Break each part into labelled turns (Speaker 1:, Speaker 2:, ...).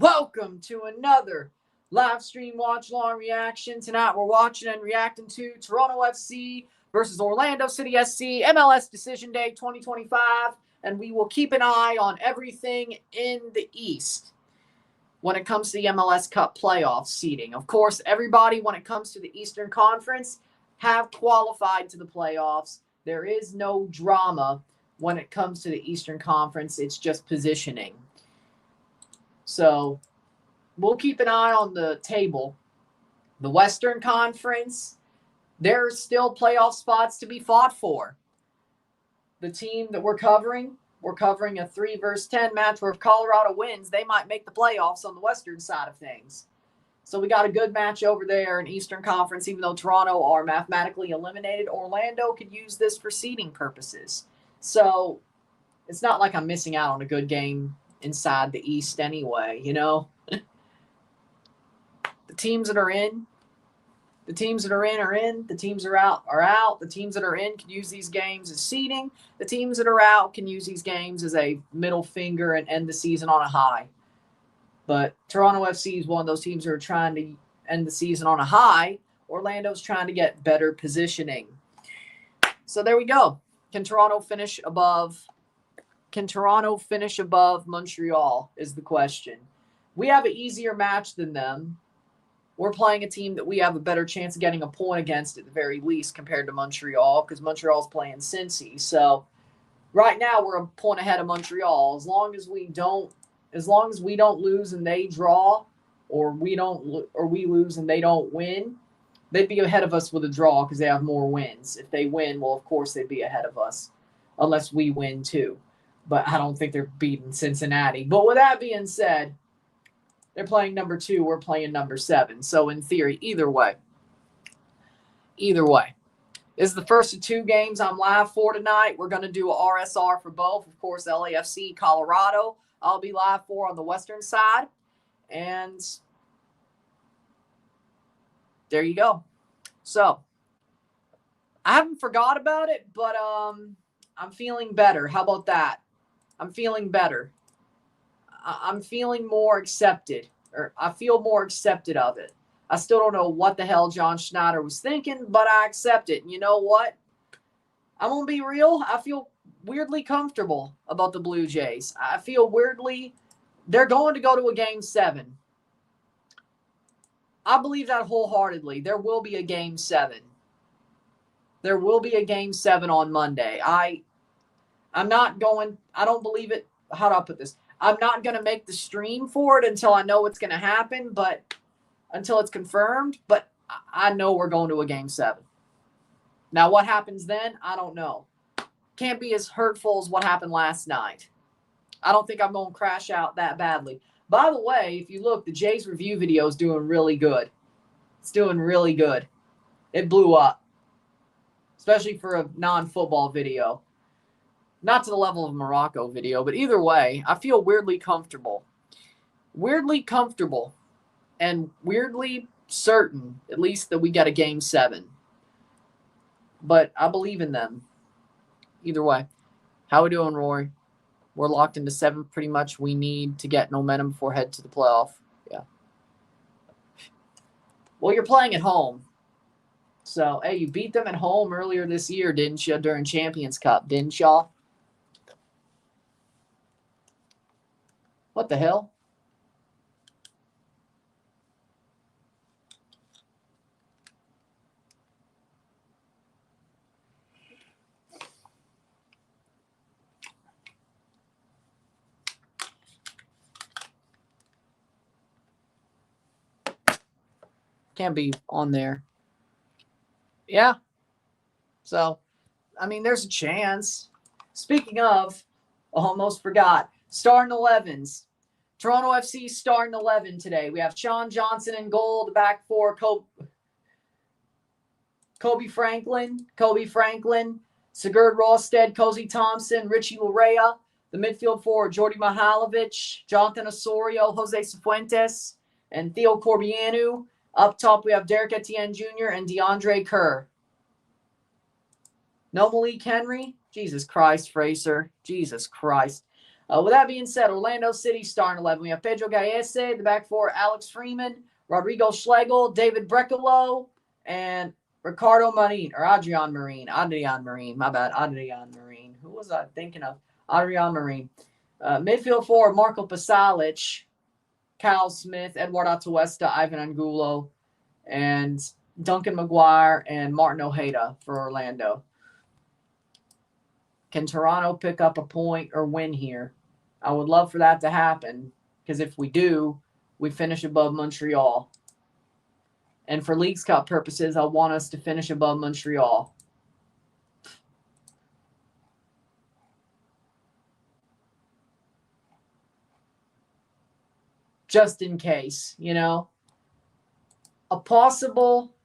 Speaker 1: Welcome to another live stream watch-along reaction. Tonight we're watching and reacting to Toronto FC versus Orlando City SC, MLS Decision Day 2025, and we will keep an eye on everything in the East when it comes to the MLS Cup playoff seeding. Of course, everybody, when it comes to the Eastern Conference, have qualified to the playoffs. There is no drama when it comes to the Eastern Conference. It's just positioning. So we'll keep an eye on the table. The Western Conference, there are still playoff spots to be fought for. The team that we're covering a 3 versus 10 match where if Colorado wins, they might make the playoffs on the Western side of things. So we got a good match over there in Eastern Conference. Even though Toronto are mathematically eliminated, Orlando could use this for seeding purposes. So it's not like I'm missing out on a good game inside the East anyway, you know. The teams that are in, the teams that are in. The teams that are out. The teams that are in can use these games as seeding. The teams that are out can use these games as a middle finger and end the season on a high. But Toronto FC is one of those teams that are trying to end the season on a high. Orlando's trying to get better positioning. So there we go. Can Toronto finish above Montreal is the question. We have an easier match than them. We're playing a team that we have a better chance of getting a point against at the very least compared to Montreal because Montreal's playing Cincy. So right now we're a point ahead of Montreal. As long as we don't lose and they draw, or we lose and they don't win, they'd be ahead of us with a draw because they have more wins. If they win, well, of course they'd be ahead of us unless we win too. But I don't think they're beating Cincinnati. But with that being said, they're playing number 2. We're playing number 7. So in theory, either way. This is the first of 2 games I'm live for tonight. We're going to do a RSR for both. Of course, LAFC, Colorado, I'll be live for on the Western side. And there you go. So I haven't forgot about it, but I'm feeling better. How about that? I'm feeling better. I'm feeling more accepted, or I feel more accepted of it. I still don't know what the hell John Schneider was thinking, but I accept it. And you know what? I'm going to be real. I feel weirdly comfortable about the Blue Jays. I feel weirdly they're going to go to a Game 7. I believe that wholeheartedly. There will be a Game 7. There will be a Game 7 on Monday. I don't believe it. How do I put this? I'm not going to make the stream for it until I know what's going to happen, but until it's confirmed. But I know we're going to a Game 7. Now, what happens then, I don't know. Can't be as hurtful as what happened last night. I don't think I'm going to crash out that badly. By the way, if you look, the Jays review video is doing really good. It's doing really good. It blew up, especially for a non-football video. Not to the level of Morocco video, but either way, I feel weirdly comfortable. Weirdly comfortable and weirdly certain, at least, that we get a Game 7. But I believe in them. Either way. How we doing, Rory? We're locked into 7 pretty much. We need to get momentum before head to the playoff. Yeah. Well, you're playing at home. So, hey, you beat them at home earlier this year, didn't you, during Champions Cup, didn't y'all? What the hell? Can't be on there. Yeah. So, I mean, there's a chance. Speaking of, almost forgot. Starting 11s. Toronto FC starting 11 today. We have Sean Johnson in goal. The back 4, Kobe Franklin, Sigurd Rosted, Cozy Thompson, Richie Larea. The midfield 4, Jordi Mihailovic, Jonathan Osorio, Jose Cifuentes, and Theo Corbianu. Up top, we have Derek Etienne Jr. and DeAndre Kerr. No Malik Henry. Jesus Christ, Fraser. Jesus Christ. With that being said, Orlando City starting 11. We have Pedro Gallese, the back four, Alex Freeman, Rodrigo Schlegel, David Brecalo, and Ricardo Marin, or Adrian Marin. My bad, Adrian Marin. Who was I thinking of? Adrian Marin. Midfield four, Marco Pasalic, Kyle Smith, Eduardo Atuesta, Ivan Angulo, and Duncan McGuire and Martin Ojeda for Orlando. Can Toronto pick up a point or win here? I would love for that to happen, because if we do, we finish above Montreal. And for Leagues Cup purposes, I want us to finish above Montreal. Just in case, you know. A possible...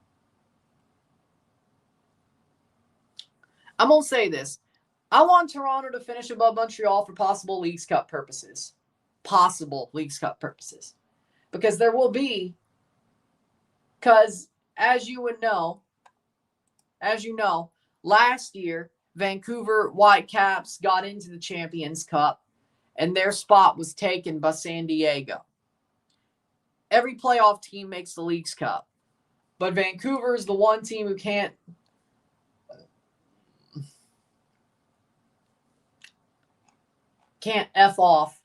Speaker 1: I'm going to say this. I want Toronto to finish above Montreal for possible Leagues Cup purposes. Possible Leagues Cup purposes. Because there will be... Because, as you know, last year, Vancouver Whitecaps got into the Champions Cup, and their spot was taken by San Diego. Every playoff team makes the Leagues Cup, but Vancouver is the one team who can't F off.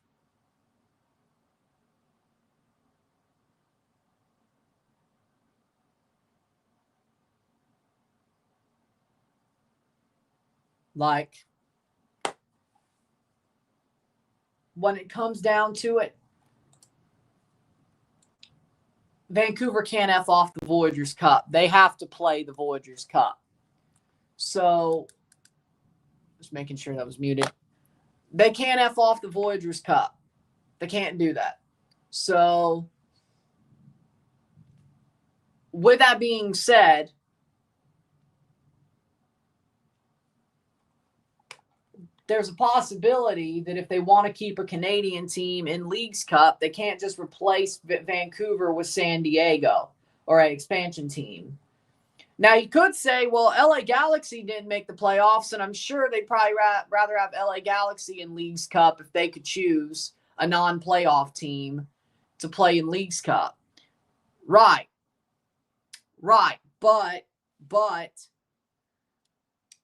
Speaker 1: Like, when it comes down to it, Vancouver can't F off the Voyageurs Cup. They have to play the Voyageurs Cup. So, just making sure that was muted. They can't F off the Voyageurs Cup. They can't do that. So, with that being said, there's a possibility that if they want to keep a Canadian team in Leagues Cup, they can't just replace Vancouver with San Diego or an expansion team. Now, you could say, well, LA Galaxy didn't make the playoffs, and I'm sure they'd probably rather have LA Galaxy in Leagues Cup if they could choose a non-playoff team to play in Leagues Cup. Right. But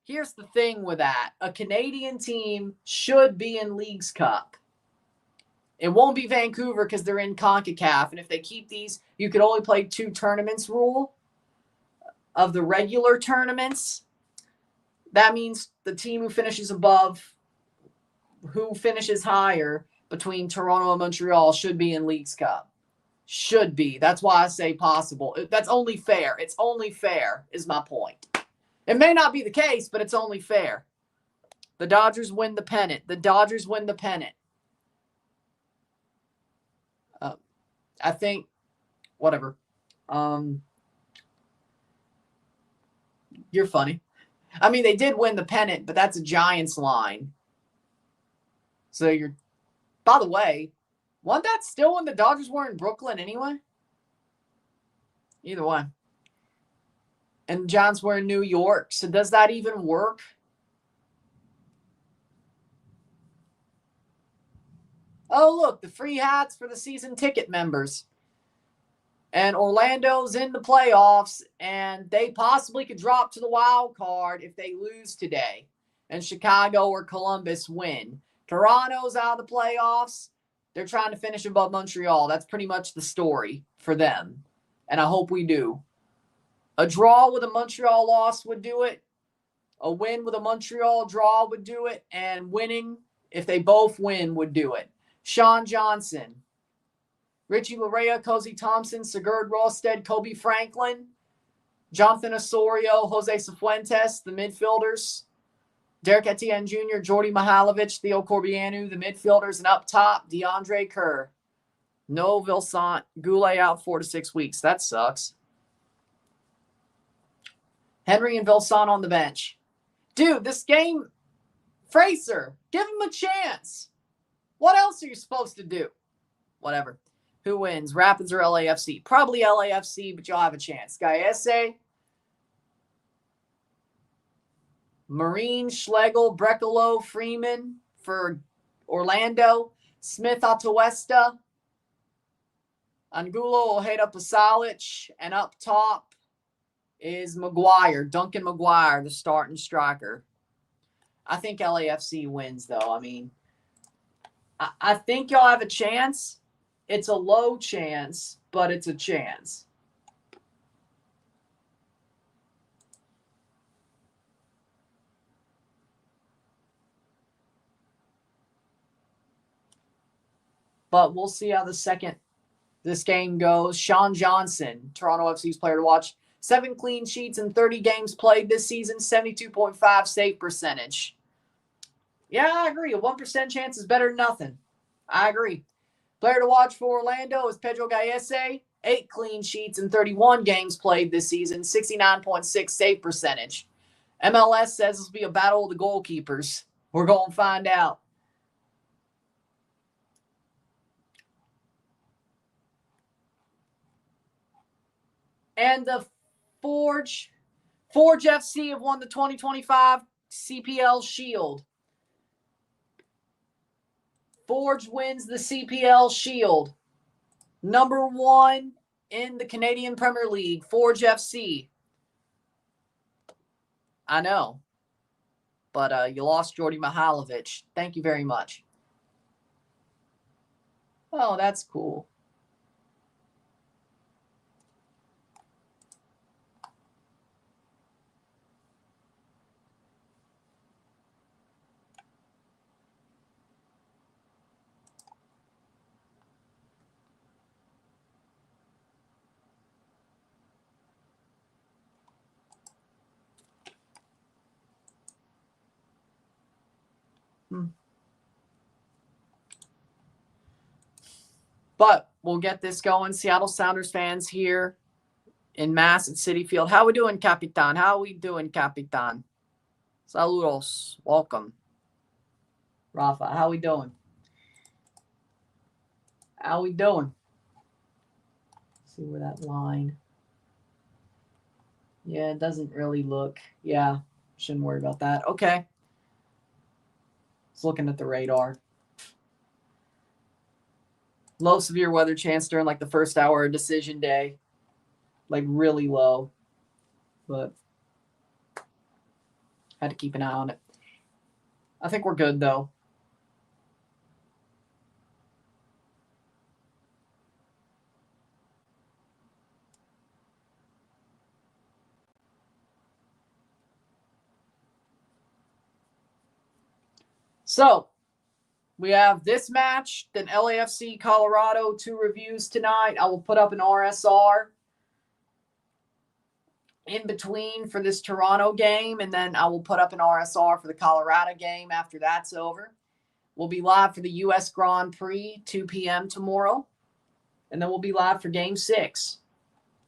Speaker 1: here's the thing with that. A Canadian team should be in Leagues Cup. It won't be Vancouver because they're in CONCACAF. And if they keep these, you could only play 2 tournaments rule of the regular tournaments. That means the team who finishes above, who finishes higher between Toronto and Montreal should be in Leagues Cup. Should be. That's why I say possible. That's only fair. It's only fair is my point. It may not be the case, but it's only fair. The Dodgers win the pennant. I think, whatever. You're funny. I mean, they did win the pennant, but that's a Giants line. So you're, by the way, wasn't that still when the Dodgers were in Brooklyn anyway? Either way. And the Giants were in New York. So does that even work? Oh, look, the free hats for the season ticket members. And Orlando's in the playoffs, and they possibly could drop to the wild card if they lose today and Chicago or Columbus win. Toronto's out of the playoffs. They're trying to finish above Montreal. That's pretty much the story for them. And I hope we do. A draw with a Montreal loss would do it. A win with a Montreal draw would do it. And winning, if they both win, would do it. Sean Johnson, Richie Larea, Cozy Thompson, Sigurd Rosted, Kobe Franklin, Jonathan Osorio, Jose Cifuentes, the midfielders. Derek Etienne Jr., Jordy Mihalovic, Theo Corbianu, the midfielders. And up top, DeAndre Kerr. No Vilsant. Goulet out 4 to 6 weeks. That sucks. Henry and Vilsant on the bench. Dude, this game, Fraser, give him a chance. What else are you supposed to do? Whatever. Who wins? Rapids or LAFC? Probably LAFC, but you'll have a chance. Gallese, Marine, Schlegel, Brecalo, Freeman for Orlando, Smith Atuesta, Angulo, Ojeda Pasalic, and up top is McGuire, Duncan McGuire, the starting striker. I think LAFC wins, though. I mean, I think y'all have a chance. It's a low chance, but it's a chance. But we'll see how this game goes. Sean Johnson, Toronto FC's player to watch. 7 clean sheets in 30 games played this season, 72.5 save percentage. Yeah, I agree. A 1% chance is better than nothing. I agree. Player to watch for Orlando is Pedro Gallese. 8 clean sheets in 31 games played this season, 69.6 save percentage. MLS says this will be a battle of the goalkeepers. We're going to find out. And the Forge FC have won the 2025 CPL Shield. Forge wins the CPL Shield. Number 1 in the Canadian Premier League, Forge FC. I know. But you lost Jordy Mihailovic. Thank you very much. Oh, that's cool. But we'll get this going. Seattle Sounders fans here in mass at Citi Field. How we doing, Capitan? How we doing, Capitan? Saludos. Welcome. Rafa, how we doing? How we doing? Let's see where that line. Yeah, it doesn't really look. Yeah, shouldn't worry about that. Okay. Just looking at the radar. Low severe weather chance during like the first hour of decision day. Like really low. But had to keep an eye on it. I think we're good though. So we have this match, then LAFC Colorado, 2 reviews tonight. I will put up an RSR in between for this Toronto game, and then I will put up an RSR for the Colorado game after that's over. We'll be live for the U.S. Grand Prix, 2 p.m. tomorrow, and then we'll be live for Game 6.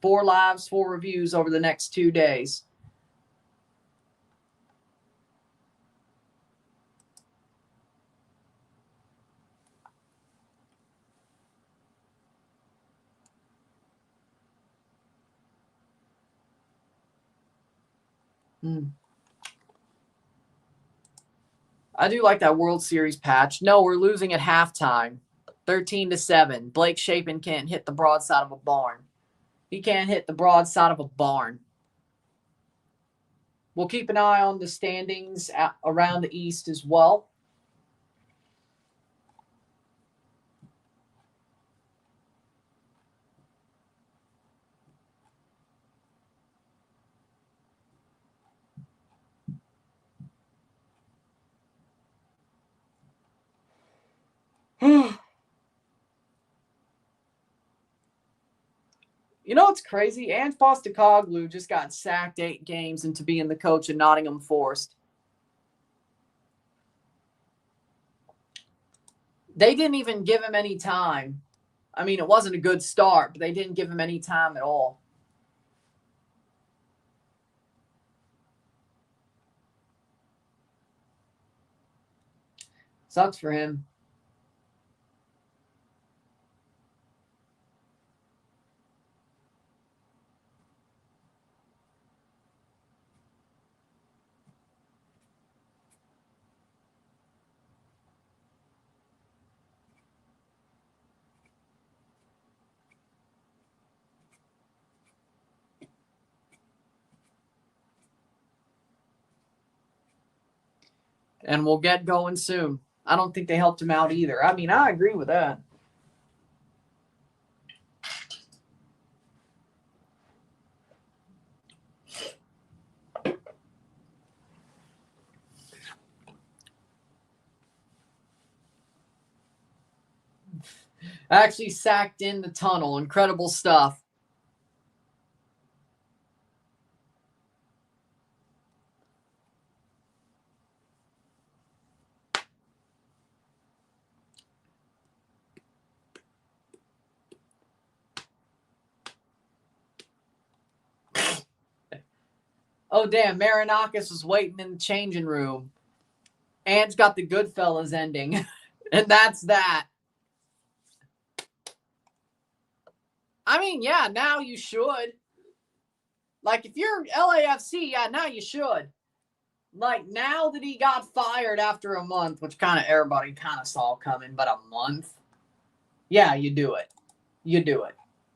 Speaker 1: 4 lives, 4 reviews over the next 2 days. I do like that World Series patch. No, we're losing at halftime. 13-7. Blake Shapen can't hit the broadside of a barn. He can't hit the broadside of a barn. We'll keep an eye on the standings around the East as well. You know what's crazy? Ange Postecoglou just got sacked 8 games into being the coach of Nottingham Forest. They didn't even give him any time. I mean, it wasn't a good start, but they didn't give him any time at all. Sucks for him. And we'll get going soon. I don't think they helped him out either. I mean, I agree with that. Actually sacked in the tunnel. Incredible stuff. Oh, damn. Marinakis was waiting in the changing room. Ant's got the Goodfellas ending. And that's that. I mean, yeah, now you should. Like, if you're LAFC, yeah, now you should. Like, now that he got fired after a month, which kind of everybody kind of saw coming, but a month, yeah, you do it. You do it.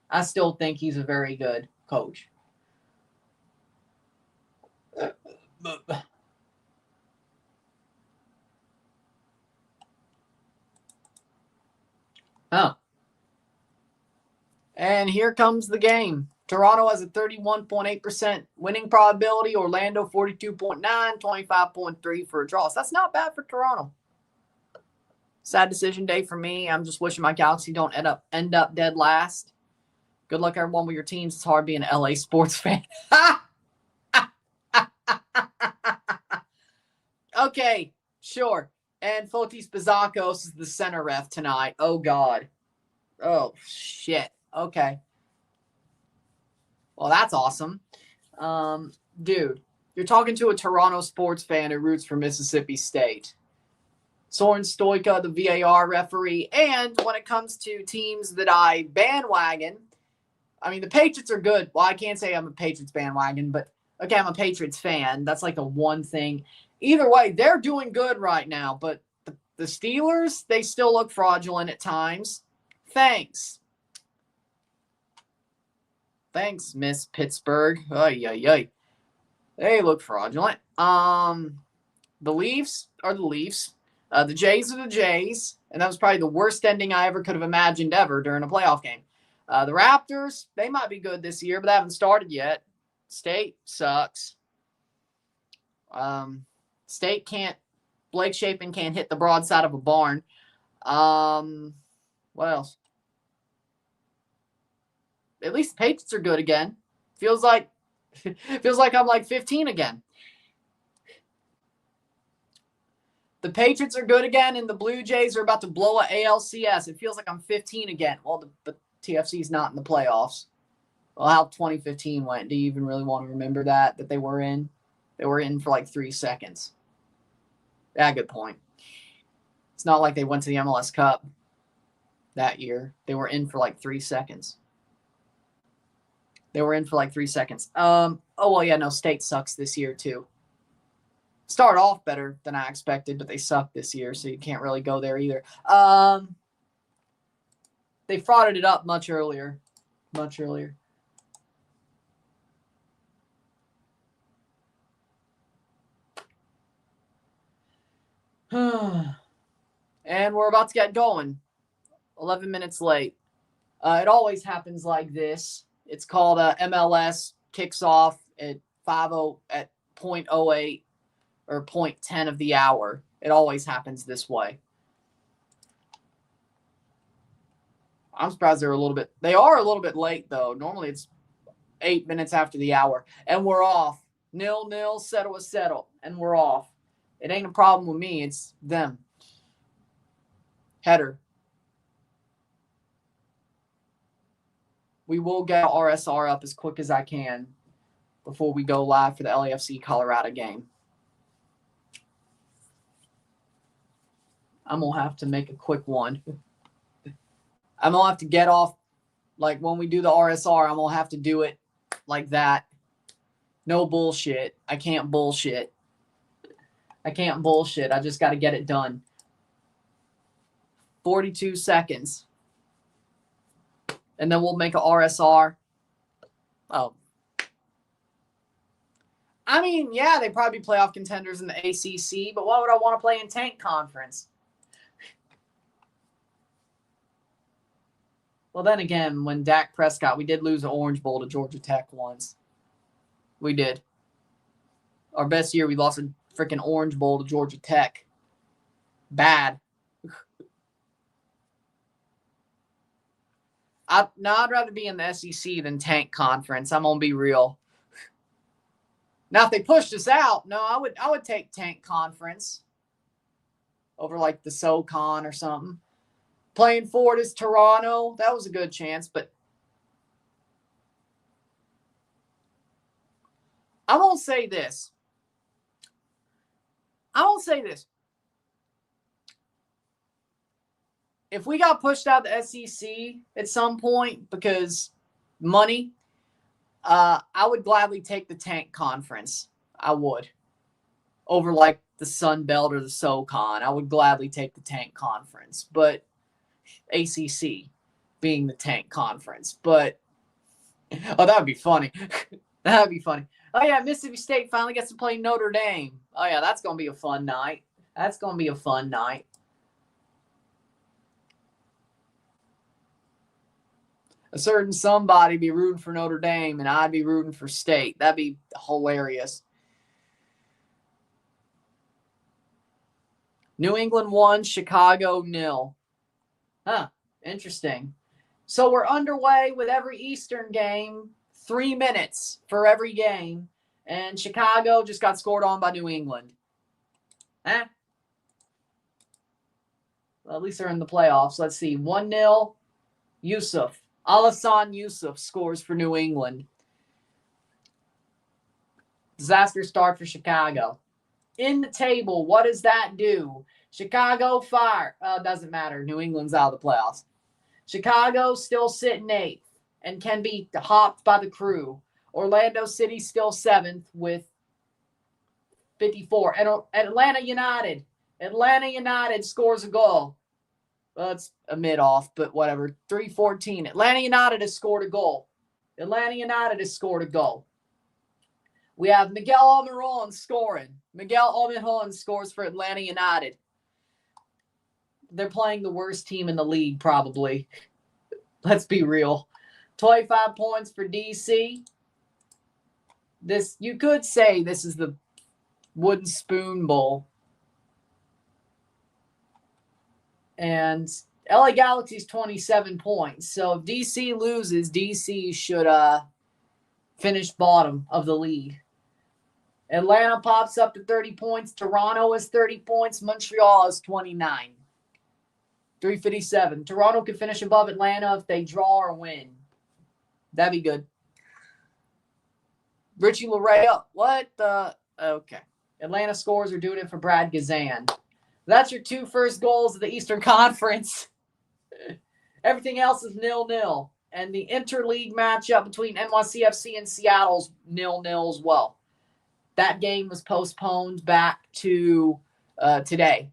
Speaker 1: I still think he's a very good coach. Oh. And here comes the game. Toronto has a 31.8% winning probability. Orlando 42.9, 25.3 for a draw. So that's not bad for Toronto. Sad decision day for me. I'm just wishing my Galaxy don't end up dead last. Good luck, everyone, with your teams. It's hard being an LA sports fan. Okay, sure. And Fotis Bazakos is the center ref tonight. Oh, God. Oh, shit. Okay. Well, that's awesome. Dude, you're talking to a Toronto sports fan who roots for Mississippi State. Soren Stoica, the VAR referee. And when it comes to teams that I bandwagon, I mean, the Patriots are good. Well, I can't say I'm a Patriots bandwagon, but, okay, I'm a Patriots fan. That's like the one thing. Either way, they're doing good right now. But the Steelers, they still look fraudulent at times. Thanks. Thanks, Miss Pittsburgh. Ay, ay, ay. They look fraudulent. The Leafs are the Leafs. The Jays are the Jays. And that was probably the worst ending I ever could have imagined ever during a playoff game. The Raptors, they might be good this year, but they haven't started yet. State sucks. State can't. Blake Shapen can't hit the broadside of a barn. What else? At least the Patriots are good again. Feels like I'm like 15 again. The Patriots are good again, and the Blue Jays are about to blow a ALCS. It feels like I'm 15 again. Well, the TFC's not in the playoffs. Well, how 2015 went. Do you even really want to remember that they were in? They were in for like 3 seconds. Yeah, good point. It's not like they went to the MLS Cup that year. They were in for like 3 seconds. They were in for like 3 seconds. Oh, well, yeah, no, State sucks this year, too. Start off better than I expected, but they suck this year, so you can't really go there either. They frauded it up much earlier. Much earlier. And we're about to get going. 11 minutes late. It always happens like this. It's called MLS kicks off at 0.08 or 0.10 of the hour. It always happens this way. I'm surprised they are a little bit late, though. Normally it's 8 minutes after the hour. And we're off. 0-0, settle. And we're off. It ain't a problem with me. It's them. Header. We will get RSR up as quick as I can before we go live for the LAFC Colorado game. I'm going to have to make a quick one. I'm going to have to get off, like when we do the RSR, I'm going to have to do it like that. No bullshit. I can't bullshit. I just got to get it done. 42 seconds. And then we'll make a RSR. Oh. I mean, yeah, they probably playoff contenders in the ACC, but why would I want to play in Tank Conference? Well, then again, when Dak Prescott, we did lose an Orange Bowl to Georgia Tech once. We did. Our best year, we lost a freaking Orange Bowl to Georgia Tech. Bad. I'd rather be in the SEC than Tank Conference. I'm gonna be real. Now, if they pushed us out, no, I would take Tank Conference over like the SoCon or something. Playing forward is Toronto. That was a good chance, but I won't say this. If we got pushed out the SEC at some point because money, I would gladly take the Tank Conference. I would. Over like the Sun Belt or the SoCon. I would gladly take the Tank Conference. But ACC being the Tank Conference. But, oh, that would be funny. That would be funny. Oh, yeah, Mississippi State finally gets to play Notre Dame. Oh, yeah, that's going to be a fun night. That's going to be a fun night. A certain somebody be rooting for Notre Dame, and I'd be rooting for State. That'd be hilarious. New England 1, Chicago 0. Huh, interesting. So we're underway with every Eastern game, 3 minutes for every game, and Chicago just got scored on by New England. Well, at least they're in the playoffs. Let's see, 1-0, Yusuf. Alassane Yusuf scores for New England. Disaster start for Chicago. In the table, what does that do? Chicago fire. Doesn't matter. New England's out of the playoffs. Chicago still sitting 8th and can be hopped by the Crew. Orlando City still 7th with 54. And Atlanta United scores a goal. Well, it's a mid-off, but whatever. 3-14. Atlanta United has scored a goal. We have Miguel Almiron scoring. Miguel Almiron scores for Atlanta United. They're playing the worst team in the league, probably. Let's be real. 25 points for DC. This, you could say this is the Wooden Spoon Bowl. And LA Galaxy's 27 points. So if DC loses, DC should finish bottom of the league. Atlanta pops up to 30 points. Toronto has 30 points. Montreal has 29. 357. Toronto could finish above Atlanta if they draw or win. That'd be good. Richie Larea. What the? Okay. Atlanta scores are doing it for Brad Gazan. That's your 2 first goals of the Eastern Conference. Everything else is 0-0. And the interleague matchup between NYCFC and Seattle's 0-0 as well. That game was postponed back to today.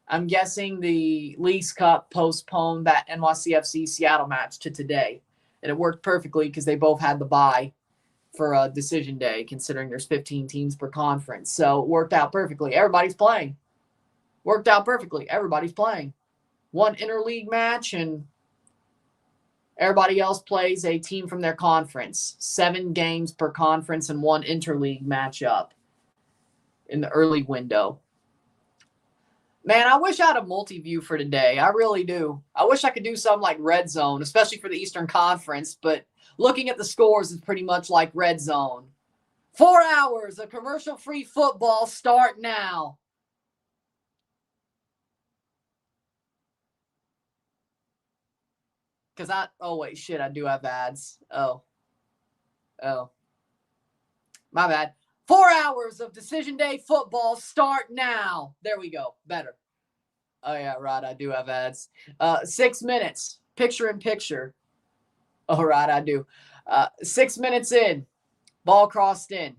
Speaker 1: I'm guessing the Leagues Cup postponed that NYCFC Seattle match to today. And it worked perfectly because they both had the bye for a decision day, considering there's 15 teams per conference. So it worked out perfectly. Everybody's playing. One interleague match, and everybody else plays a team from their conference. 7 games per conference and 1 interleague matchup in the early window. Man, I wish I had a multi-view for today. I really do. I wish I could do something like Red Zone, especially for the Eastern Conference, but looking at the scores is pretty much like Red Zone. 4 hours of commercial-free football start now. Because I do have ads. Oh. My bad. 4 hours of Decision Day football start now. There we go. Better. Oh, yeah, right. I do have ads. 6 minutes. Picture in picture. All right, I do. 6 minutes in. Ball crossed in.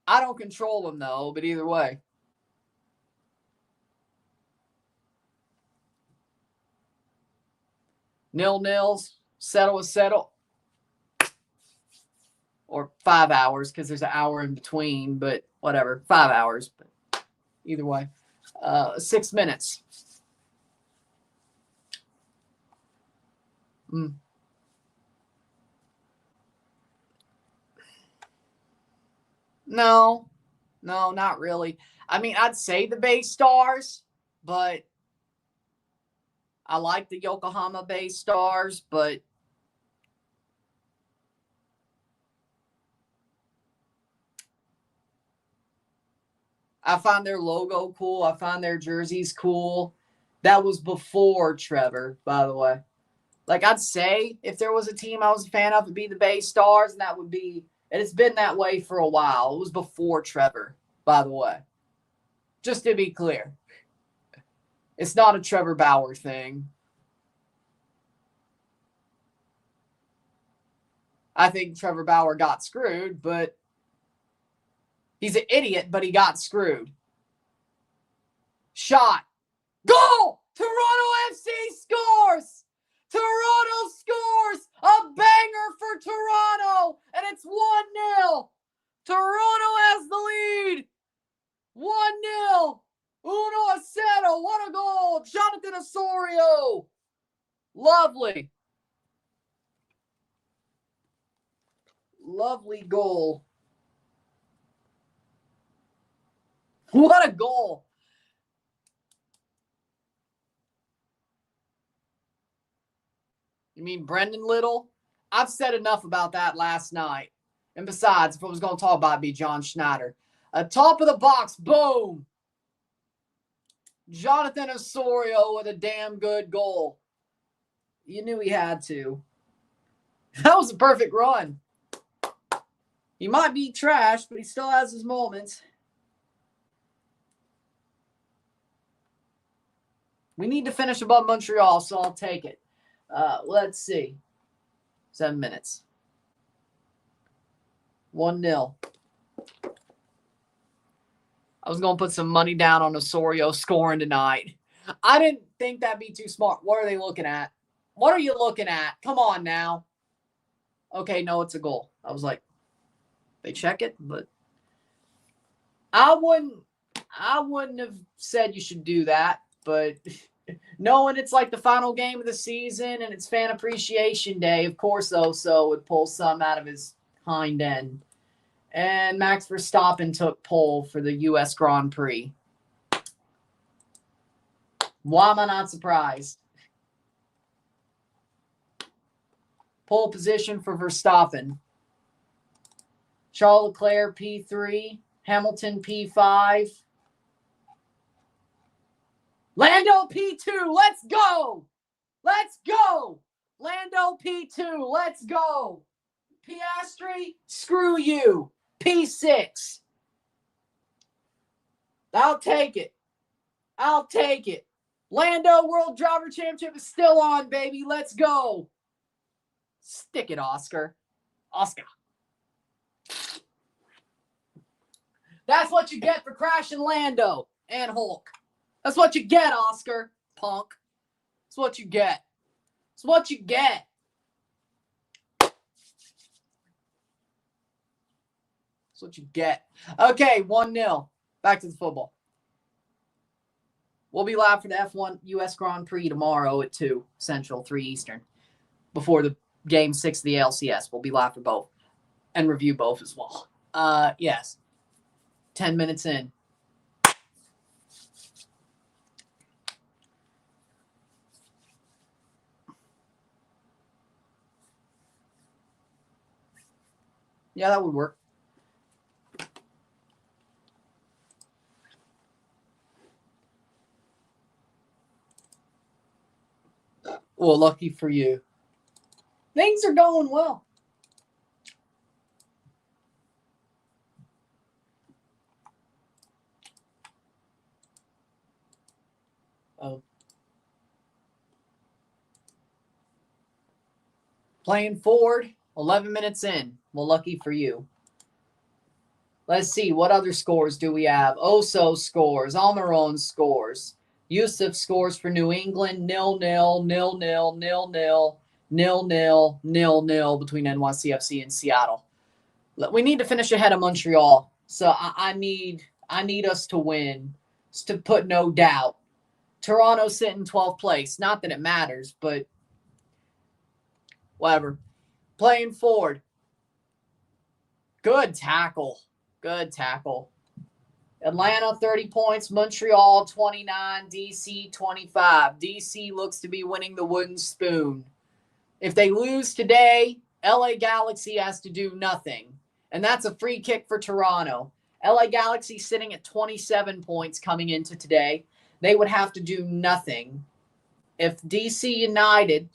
Speaker 1: I don't control them, though, but either way. Nil-nils. Settle is settle. or 5 hours because there's an hour in between, but whatever, 5 hours. But either way, 6 minutes. No, not really. I mean, I'd say the Bay Stars, but I like the Yokohama Bay Stars, but I find their logo cool. I find their jerseys cool. That was before Trevor, by the way. Like, I'd say if there was a team I was a fan of, it'd be the Bay Stars, and that would be, and it's been that way for a while. It was before Trevor, by the way. Just to be clear. It's not a Trevor Bauer thing. I think Trevor Bauer got screwed, but he's an idiot, but he got screwed. Shot. Goal! Toronto FC scores! Toronto scores! A banger for Toronto! And it's 1-0. Toronto has the lead. 1-0. Uno Aceto. What a goal. Jonathan Osorio. Lovely. Lovely goal. What a goal. You mean Brendan Little? I've said enough about that last night. And besides, if I was going to talk about it, it'd be John Schneider. Top of the box, boom. Jonathan Osorio with a damn good goal. You knew he had to. That was a perfect run. He might be trash, but he still has his moments. We need to finish above Montreal, so I'll take it. Let's see. 7 minutes. 1-0. I was going to put some money down on Osorio scoring tonight. I didn't think that'd be too smart. What are they looking at? What are you looking at? Come on now. Okay, no, it's a goal. I was like, they check it, but I wouldn't have said you should do that, but knowing it's like the final game of the season and it's Fan Appreciation Day, of course Oso would pull some out of his hind end. And Max Verstappen took pole for the U.S. Grand Prix. Why am I not surprised? Pole position for Verstappen. Charles Leclerc, P3. Hamilton, P5. Lando, P2. Let's go. Let's go. Lando, P2. Let's go. Piastri, screw you. P6. I'll take it. I'll take it. Lando World Driver Championship is still on, baby. Let's go. Stick it, Oscar. Oscar. That's what you get for crashing Lando and Hulk. That's what you get, Oscar, punk. That's what you get. That's what you get. That's what you get. Okay, 1-0. Back to the football. We'll be live for the F1 U.S. Grand Prix tomorrow at 2 Central, 3 Eastern. Before the Game 6 of the LCS. We'll be live for both. And review both as well. Yes. 10 minutes in. Yeah, that would work. Well, lucky for you. Things are going well. Oh. Playing forward, 11 minutes in. Well, lucky for you. Let's see, what other scores do we have? Oso scores, Almiron scores. Yusuf scores for New England, 0-0, 0-0, 0-0, 0-0, 0-0 between NYCFC and Seattle. We need to finish ahead of Montreal. So I need us to win, to put no doubt. Toronto sitting 12th place. Not that it matters, but whatever. Playing forward. Good tackle. Good tackle. Atlanta 30 points, Montreal 29, DC 25. DC looks to be winning the wooden spoon. If they lose today, LA Galaxy has to do nothing. And that's a free kick for Toronto. LA Galaxy sitting at 27 points coming into today. They would have to do nothing. If DC United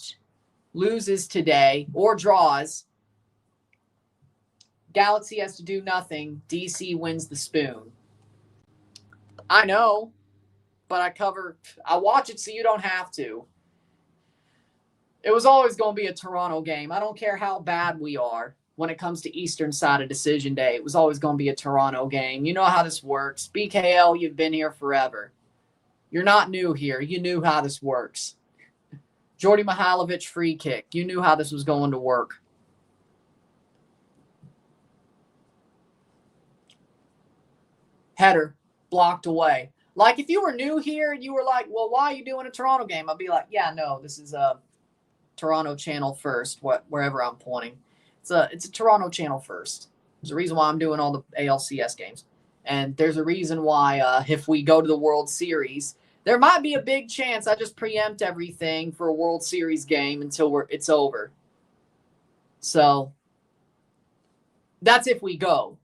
Speaker 1: loses today or draws, Galaxy has to do nothing. DC wins the spoon. I know, but I watch it so you don't have to. It was always going to be a Toronto game. I don't care how bad we are when it comes to Eastern side of Decision Day. It was always going to be a Toronto game. You know how this works. BKL, you've been here forever. You're not new here. You knew how this works. Jordy Mihailovic free kick. You knew how this was going to work. Header. Blocked away. Like if you were new here and you were like, well, why are you doing a Toronto game? I'd be like, yeah, no, this is a Toronto channel first, wherever I'm pointing. It's a Toronto channel first. There's a reason why I'm doing all the ALCS games. And there's a reason why if we go to the World Series, there might be a big chance I just preempt everything for a World Series game until it's over. So that's if we go.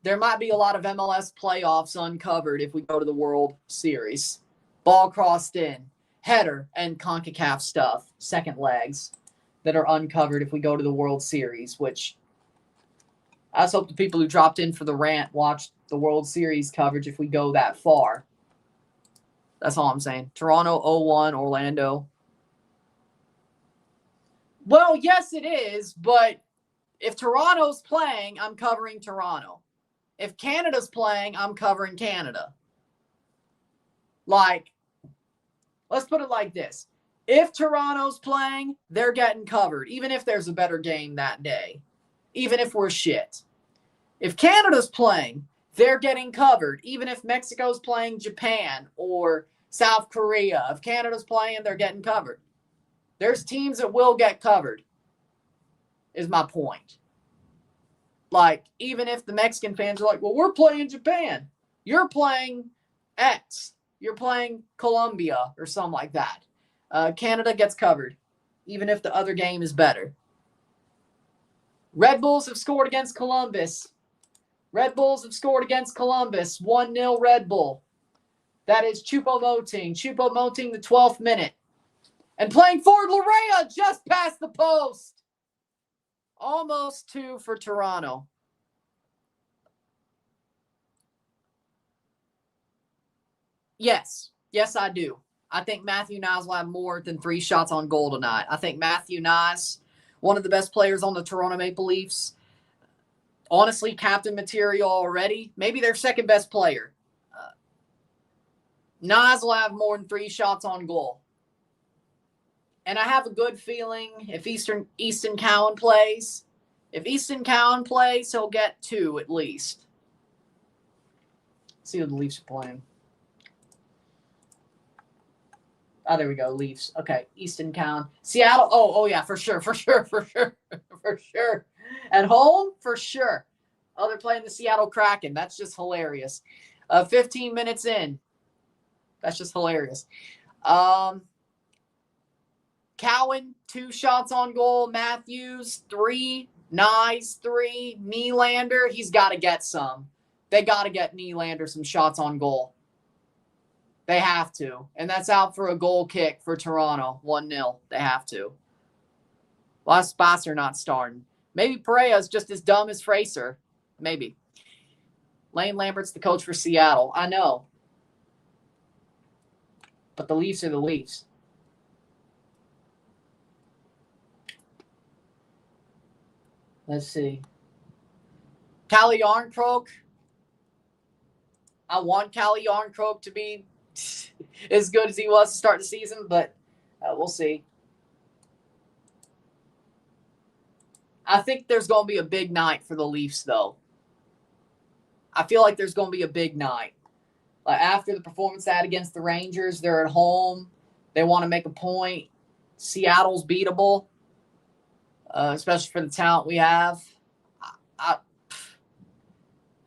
Speaker 1: There might be a lot of MLS playoffs uncovered if we go to the World Series. Ball crossed in, header, and CONCACAF stuff, second legs, that are uncovered if we go to the World Series, which I just hope the people who dropped in for the rant watch the World Series coverage if we go that far. That's all I'm saying. Toronto 0-1, Orlando. Well, yes, it is, but if Toronto's playing, I'm covering Toronto. If Canada's playing, I'm covering Canada. Like, let's put it like this. If Toronto's playing, they're getting covered, even if there's a better game that day, even if we're shit. If Canada's playing, they're getting covered, even if Mexico's playing Japan or South Korea. If Canada's playing, they're getting covered. There's teams that will get covered, is my point. Like, even if the Mexican fans are like, well, we're playing Japan. You're playing X. You're playing Colombia or something like that. Canada gets covered, even if the other game is better. Red Bulls have scored against Columbus. Red Bulls have scored against Columbus. 1-0 Red Bull. That is Choupo-Moting. Choupo-Moting, the 12th minute. And playing forward, Larea just past the post. Almost 2 for Toronto. Yes. Yes, I do. I think Matthew Nyes will have more than 3 shots on goal tonight. I think Matthew Nyes, one of the best players on the Toronto Maple Leafs. Honestly, captain material already. Maybe their second best player. Nyes will have more than 3 shots on goal. And I have a good feeling if Easton Cowan plays, he'll get 2 at least. Let's see who the Leafs are playing. Oh, there we go, Leafs. Okay, Easton Cowan. Seattle, oh yeah, for sure. At home, for sure. Oh, they're playing the Seattle Kraken. That's just hilarious. 15 minutes in. That's just hilarious. Cowan, 2 shots on goal. Matthews, 3. Nyes, 3. Nylander, he's got to get some. They got to get Nylander some shots on goal. They have to. And that's out for a goal kick for Toronto. 1-0. They have to. A lot of spots are not starting. Maybe Pereira's just as dumb as Fraser. Maybe. Lane Lambert's the coach for Seattle. I know. But the Leafs are the Leafs. Let's see. Calle Yarncroke. I want Calle Yarncroke to be as good as he was to start the season, but we'll see. I think there's going to be a big night for the Leafs, though. I feel like there's going to be a big night. Like after the performance they had against the Rangers, they're at home. They want to make a point. Seattle's beatable, especially for the talent we have.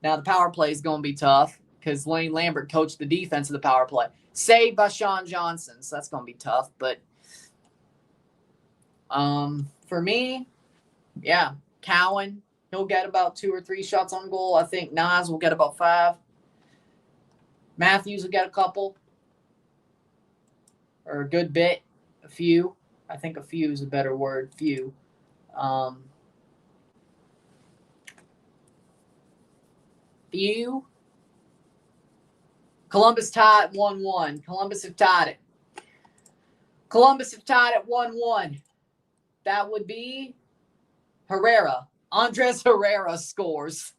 Speaker 1: Now, the power play is going to be tough because Lane Lambert coached the defense of the power play. Saved by Sean Johnson, so that's going to be tough. But for me, yeah, Cowan, he'll get about 2 or 3 shots on goal. I think Nas will get about 5. Matthews will get a couple or a good bit, a few. I think a few is a better word, few. Few. Columbus tied at 1-1. Columbus have tied it. Columbus have tied at 1-1. That would be Herrera. Andres Herrera scores.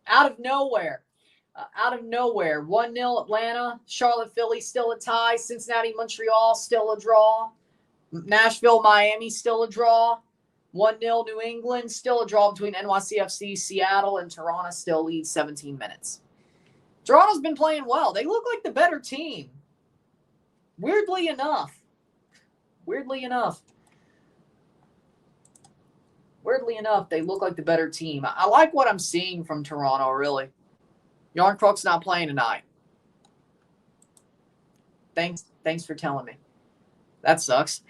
Speaker 1: Out of nowhere. 1-0 Atlanta. Charlotte, Philly still a tie. Cincinnati, Montreal still a draw. Nashville, Miami still a draw. 1-0 New England, still a draw between NYCFC, Seattle, and Toronto still leads 17 minutes. Toronto's been playing well. They look like the better team. Weirdly enough, they look like the better team. I like what I'm seeing from Toronto, really. Yarncrook's not playing tonight. Thanks for telling me. That sucks.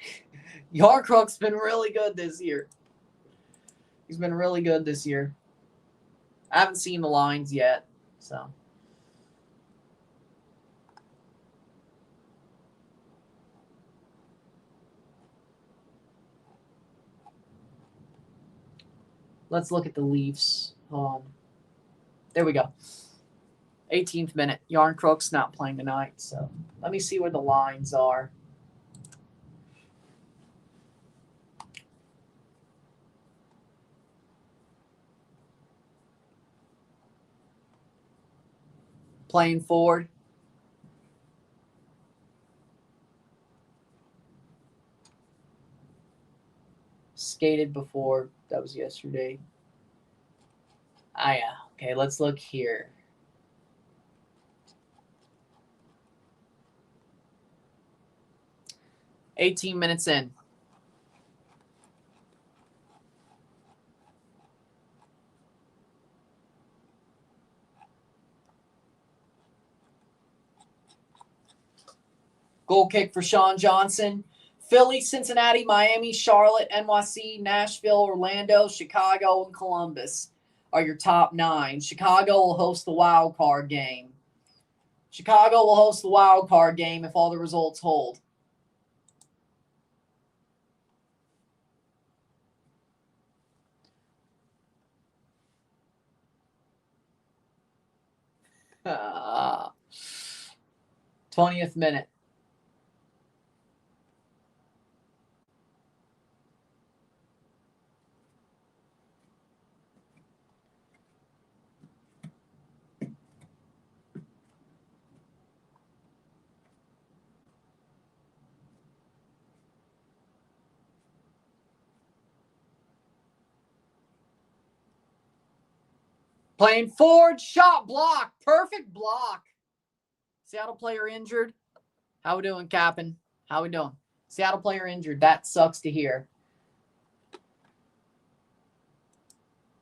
Speaker 1: Yarncrook's been really good this year. He's been really good this year. I haven't seen the lines yet, so. Let's look at the Leafs. There we go. 18th minute. Yarncrook's not playing tonight, so let me see where the lines are. Playing forward. Skated before. That was yesterday. Yeah. Okay, let's look here. $18 minutes in. Goal kick for Sean Johnson. Philly, Cincinnati, Miami, Charlotte, NYC, Nashville, Orlando, Chicago, and Columbus are your top 9. Chicago will host the wild card game. If all the results hold. Uh, 20th minute. Playing forward, shot block. Perfect block. Seattle player injured. How we doing, Captain? How we doing? Seattle player injured. That sucks to hear.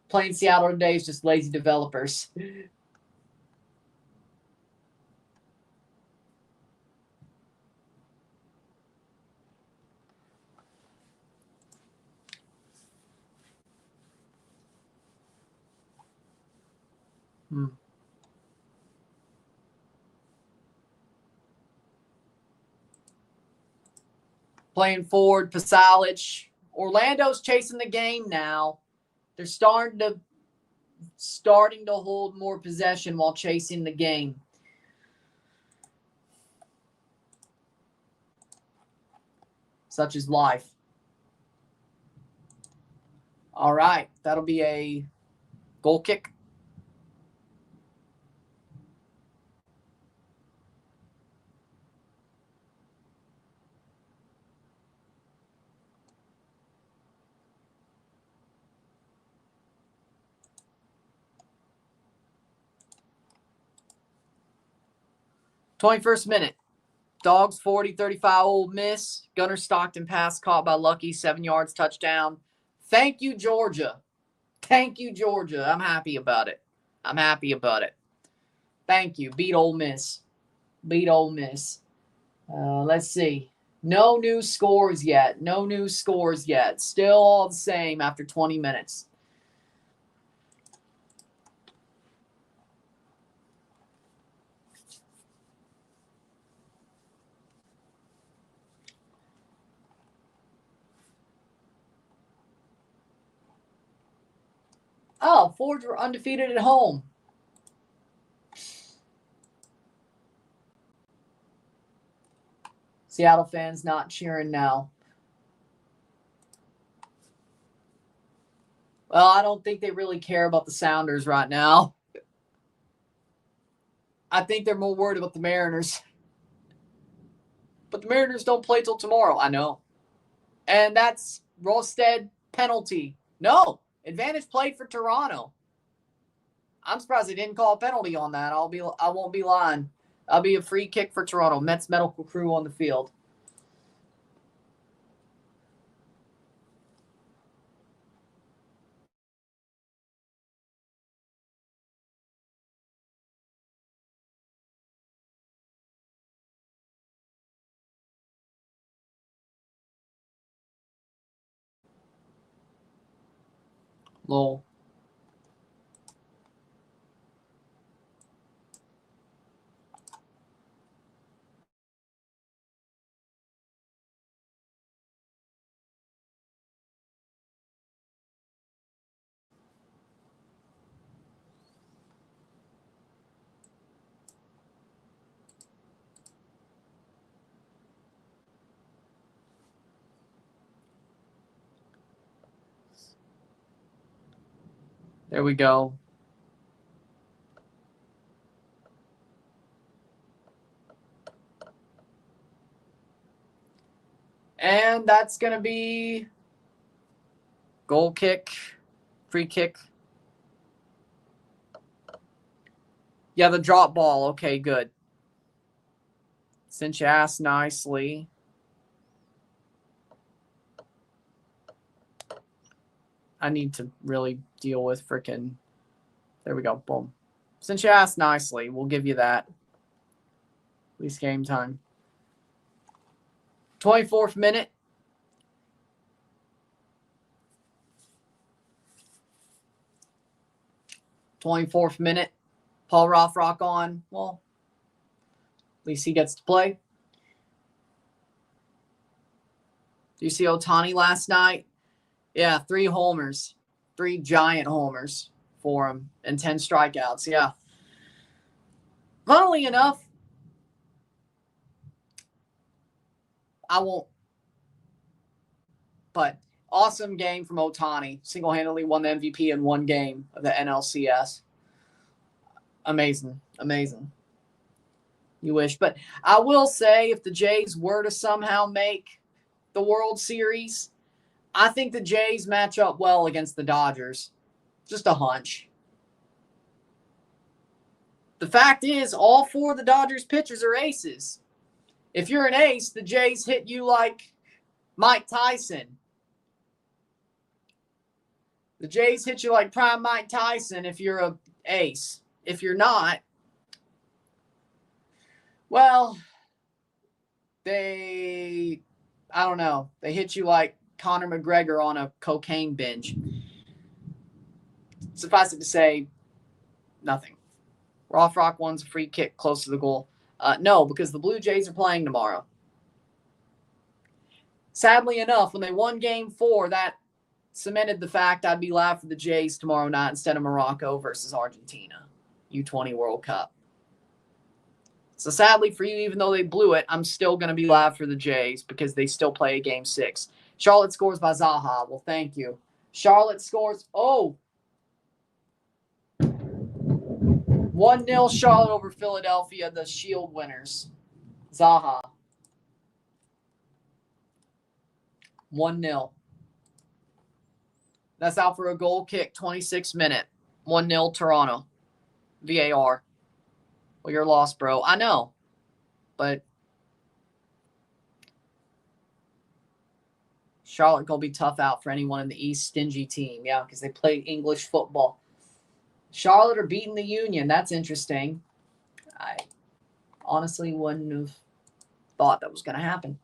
Speaker 1: Playing Seattle today is just lazy developers. Playing forward, Pasalic. Orlando's chasing the game now. They're starting to hold more possession while chasing the game. Such is life. All right, that'll be a goal kick. 21st minute. Dogs 40-35 Ole Miss. Gunnar Stockton pass caught by Lucky. 7 yards touchdown. Thank you, Georgia. Thank you, Georgia. I'm happy about it. I'm happy about it. Thank you. Beat Ole Miss. Beat Ole Miss. Let's see. No new scores yet. No new scores yet. Still all the same after 20 minutes. Oh, Fords were undefeated at home. Seattle fans not cheering now. Well, I don't think they really care about the Sounders right now. I think they're more worried about the Mariners. But the Mariners don't play till tomorrow. I know. And that's Rosted penalty. No. Advantage played for Toronto. I'm surprised they didn't call a penalty on that. I won't be lying. I'll be a free kick for Toronto. Mets medical crew on the field. Lol. There we go. And that's going to be goal kick, free kick. Yeah, the drop ball. Okay, good. Since you asked nicely. I need to really deal with freaking. There we go. Boom. Since you asked nicely, we'll give you that. At least game time. 24th minute. Paul Rothrock on. Well, at least he gets to play. Do you see Ohtani last night? Yeah, 3 homers. 3 giant homers for him and 10 strikeouts. Yeah. Funnily enough, I won't. But awesome game from Ohtani. Single-handedly won the MVP in 1 game of the NLCS. Amazing. Amazing. You wish. But I will say, if the Jays were to somehow make the World Series, I think the Jays match up well against the Dodgers. Just a hunch. The fact is, all 4 of the Dodgers pitchers are aces. If you're an ace, the Jays hit you like Mike Tyson. The Jays hit you like prime Mike Tyson if you're an ace. If you're not, well, I don't know. They hit you like Conor McGregor on a cocaine binge. Suffice it to say, nothing. Rothrock wants a free kick close to the goal. No, because the Blue Jays are playing tomorrow. Sadly enough, when they won Game 4, that cemented the fact I'd be live for the Jays tomorrow night instead of Morocco versus Argentina. U20 World Cup. So sadly for you, even though they blew it, I'm still going to be live for the Jays because they still play Game 6. Charlotte scores by Zaha. Well, thank you. Charlotte scores. 1-0 Charlotte over Philadelphia, the Shield winners. Zaha. 1-0. That's out for a goal kick, 26th minute. 1-0 Toronto. VAR. Well, you're lost, bro. I know. but Charlotte going to be tough out for anyone in the East stingy team. Yeah, because they play English football. Charlotte are beating the Union. That's interesting. I honestly wouldn't have thought that was going to happen.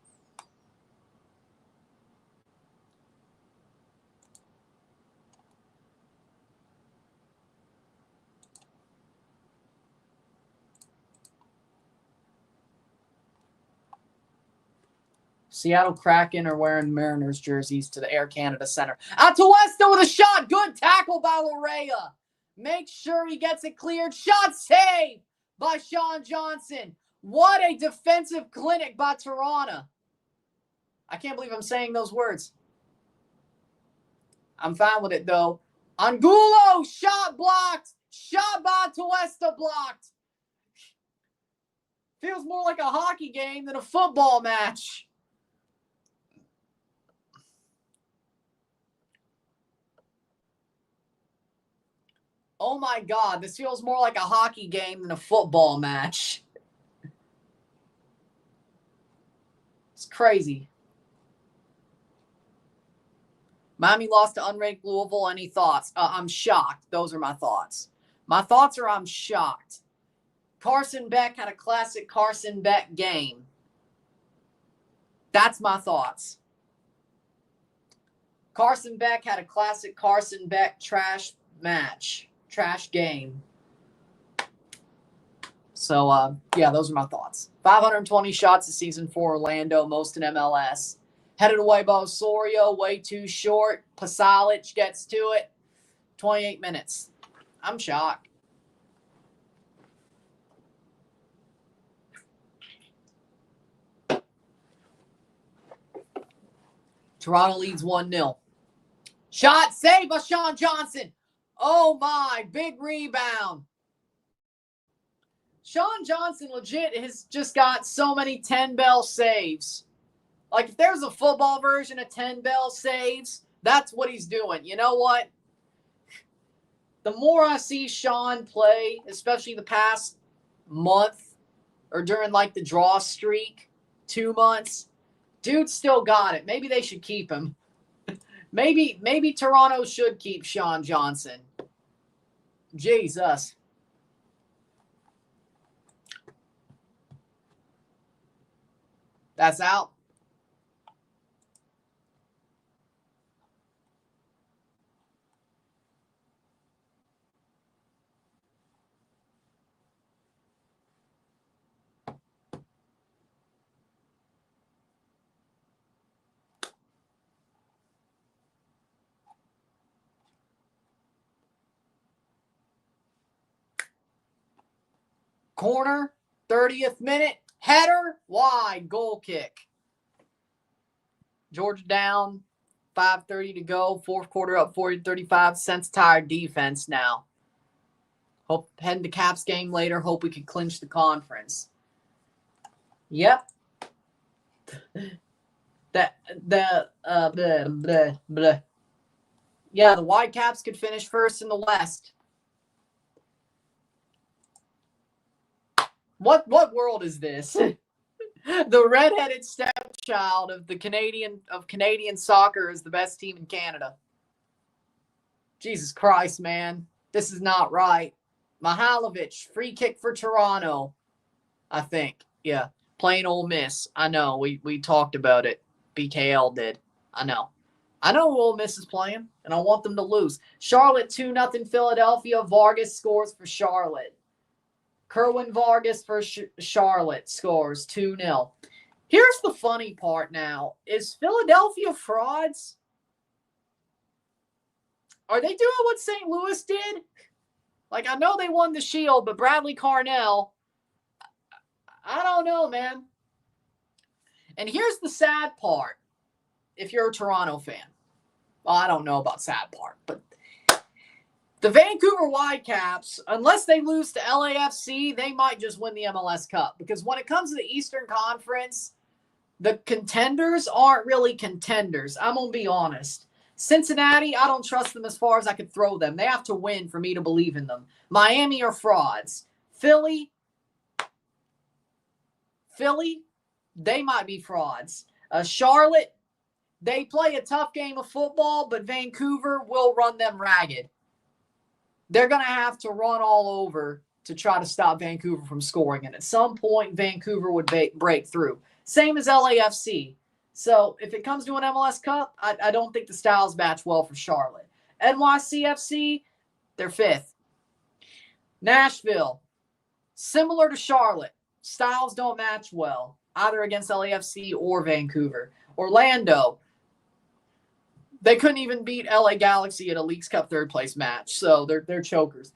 Speaker 1: Seattle Kraken are wearing Mariners jerseys to the Air Canada Center. Out to Westa with a shot. Good tackle by Larea. Make sure he gets it cleared. Shot saved by Sean Johnson. What a defensive clinic by Toronto. I can't believe I'm saying those words. I'm fine with it, though. Angulo, shot blocked. Shot by Tuesta blocked. Feels more like a hockey game than a football match. Oh my God, this feels more like a hockey game than a football match. It's crazy. Miami lost to unranked Louisville. Any thoughts? I'm shocked. Those are my thoughts. My thoughts are I'm shocked. Carson Beck had a classic Carson Beck game. That's my thoughts. Carson Beck had a classic Carson Beck trash match. Trash game. So, yeah, those are my thoughts. 520 shots this season for Orlando, most in MLS. Headed away by Osorio, way too short. Pasalic gets to it. 28 minutes. I'm shocked. Toronto leads 1-0. Shot saved by Sean Johnson. Oh, my. Big rebound. Sean Johnson legit has just got so many 10-bell saves. Like, if there's a football version of 10-bell saves, that's what he's doing. You know what? The more I see Sean play, especially the past month or during, like, the draw streak, 2 months, dude still got it. Maybe they should keep him. Maybe Toronto should keep Sean Johnson. Jesus. That's out. Corner, 30th minute, header, wide, goal kick. Georgia down, 5:30 to go, fourth quarter up 40-35. Sense tired defense now. Hope heading to Caps game later. Hope we can clinch the conference. Yep. Yeah, the Whitecaps could finish first in the West. What world is this? The redheaded stepchild of the Canadian soccer is the best team in Canada. Jesus Christ, man. This is not right. Mihailovic, free kick for Toronto, I think. Yeah, playing Ole Miss. I know, we talked about it. BKL did. I know who Ole Miss is playing, and I want them to lose. Charlotte 2-0 Philadelphia. Vargas scores for Charlotte. Kerwin Vargas for Charlotte scores 2-0. Here's the funny part now. Is Philadelphia frauds? Are they doing what St. Louis did? Like, I know they won the Shield, but Bradley Carnell, I don't know, man. And here's the sad part, if you're a Toronto fan. Well, I don't know about sad part, but the Vancouver Whitecaps, unless they lose to LAFC, they might just win the MLS Cup. Because when it comes to the Eastern Conference, the contenders aren't really contenders. I'm going to be honest. Cincinnati, I don't trust them as far as I could throw them. They have to win for me to believe in them. Miami are frauds. Philly Philly, they might be frauds. Charlotte, they play a tough game of football, but Vancouver will run them ragged. They're going to have to run all over to try to stop Vancouver from scoring. And at some point, Vancouver would break through. Same as LAFC. So if it comes to an MLS Cup, I don't think the styles match well for Charlotte. NYCFC, they're 5th. Nashville, similar to Charlotte. Styles don't match well, either against LAFC or Vancouver. Orlando, they couldn't even beat LA Galaxy at a Leagues Cup third place match, so they're chokers.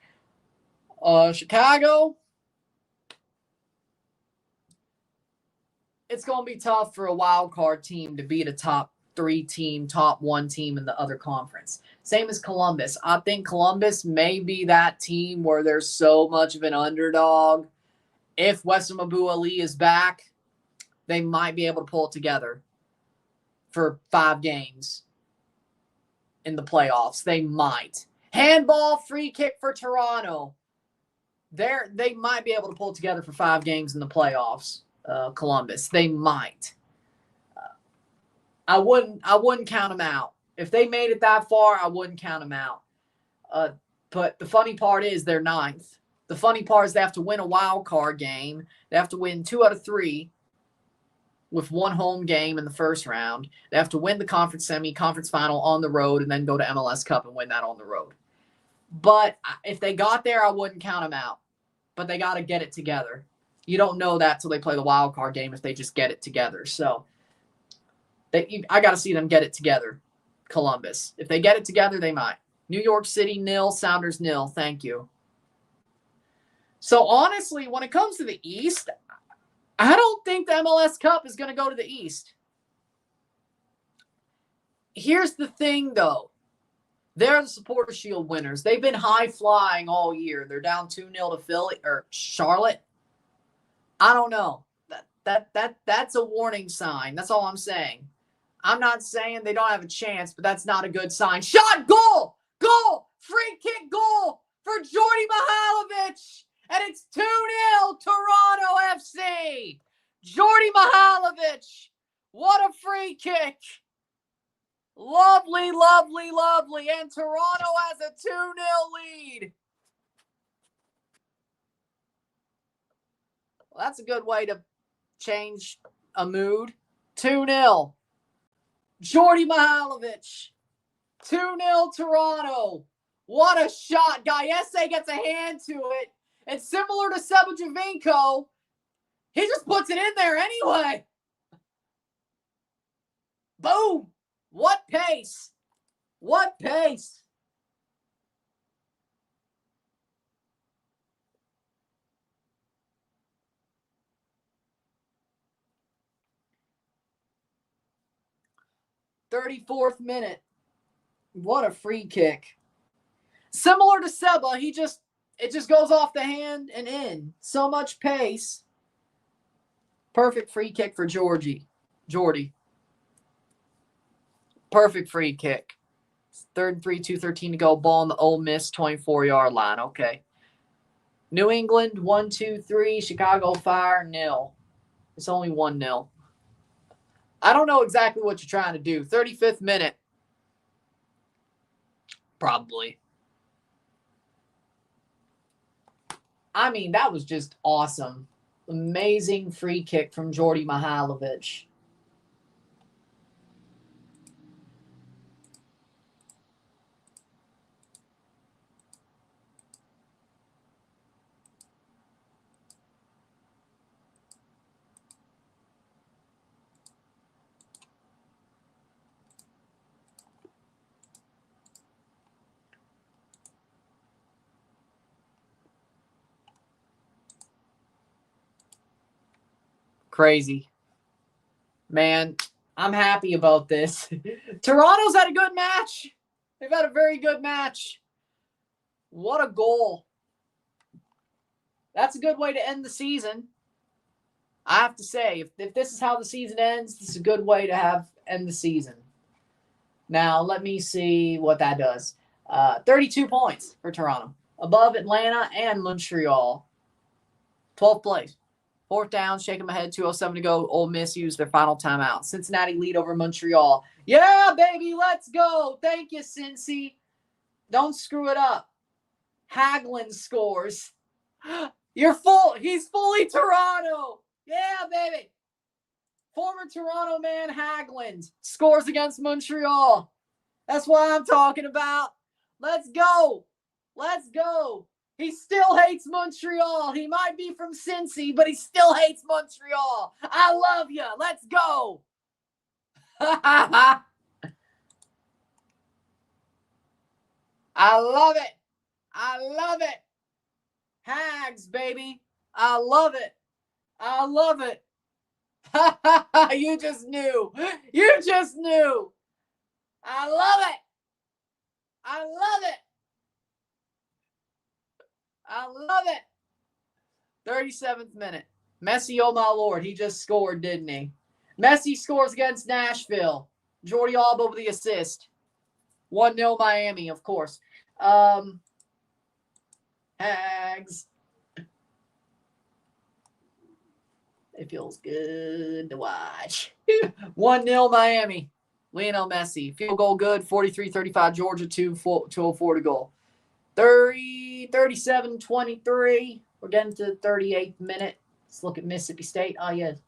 Speaker 1: Chicago, it's going to be tough for a wild card team to beat a top 3 team, top 1 team in the other conference. Same as Columbus. I think Columbus may be that team where there's so much of an underdog. If Weston Mabu-Ali is back, they might be able to pull it together for 5 games in the playoffs. They might. Handball, free kick for Toronto. They might be able to pull it together for 5 games in the playoffs. Columbus, they might. I wouldn't count them out. If they made it that far, I wouldn't count them out. But the funny part is they're 9th. The funny part is they have to win a wild card game. They have to win 2 out of 3 with 1 home game in the first round. They have to win the conference semi, conference final on the road, and then go to MLS Cup and win that on the road. But if they got there, I wouldn't count them out. But they got to get it together. You don't know that till they play the wild card game if they just get it together. So I got to see them get it together. Columbus. If they get it together, they might. New York City, 0. Sounders, 0. Thank you. So honestly, when it comes to the East, I don't think the MLS Cup is going to go to the East. Here's the thing, though. They're the Supporter Shield winners. They've been high-flying all year. They're down 2-0 to Philly or Charlotte. I don't know. That's a warning sign. That's all I'm saying. I'm not saying they don't have a chance, but that's not a good sign. Shot, goal! Goal! Free kick goal for Jordy Mihailovic! And it's 2-0 Toronto FC! Jordy Mihailovic! What a free kick! Lovely, lovely, lovely. And Toronto has a 2-0 lead. Well, that's a good way to change a mood. 2-0. Jordy Mihailovic. 2-0 Toronto. What a shot. Gallese gets a hand to it. And similar to Seba Javinko, he just puts it in there anyway. Boom. What pace. What pace. "34th minute. What a free kick. Similar to Seba, it just goes off the hand and in. So much pace. Perfect free kick for Jordy. Perfect free kick. 3rd and 3, 2:13 to go. Ball on the Ole Miss 24-yard line. Okay. New England 1-2-3. Chicago Fire 0. It's only 1-0. I don't know exactly what you're trying to do. 35th minute. Probably. I mean, that was just awesome. Amazing free kick from Jordy Mihailovic. Crazy. Man, I'm happy about this. Toronto's had a good match. They've had a very good match. What a goal. That's a good way to end the season. I have to say, if this is how the season ends, this is a good way to end the season. Now, let me see what that does. 32 points for Toronto. Above Atlanta and Montreal. 12th place. 4th down, shaking my head, 2:07 to go. Ole Miss used their final timeout. Cincinnati lead over Montreal. Yeah, baby, let's go. Thank you, Cincy. Don't screw it up. Hagelin scores. He's fully Toronto. Yeah, baby. Former Toronto man Hagelin scores against Montreal. That's what I'm talking about. Let's go. Let's go. He still hates Montreal. He might be from Cincy, but he still hates Montreal. I love you. Let's go. I love it. I love it. Hags, baby. I love it. I love it. You just knew. You just knew. I love it. I love it. I love it. 37th minute. Messi, oh my Lord. He just scored, didn't he? Messi scores against Nashville. Jordi Alba with the assist. 1-0 Miami, of course. Hags. It feels good to watch. 1-0 Miami. Lionel Messi. Field goal good. 43-35 Georgia. 2:04 to goal. 37-23. We're getting to the 38th minute. Let's look at Mississippi State. Oh, yes.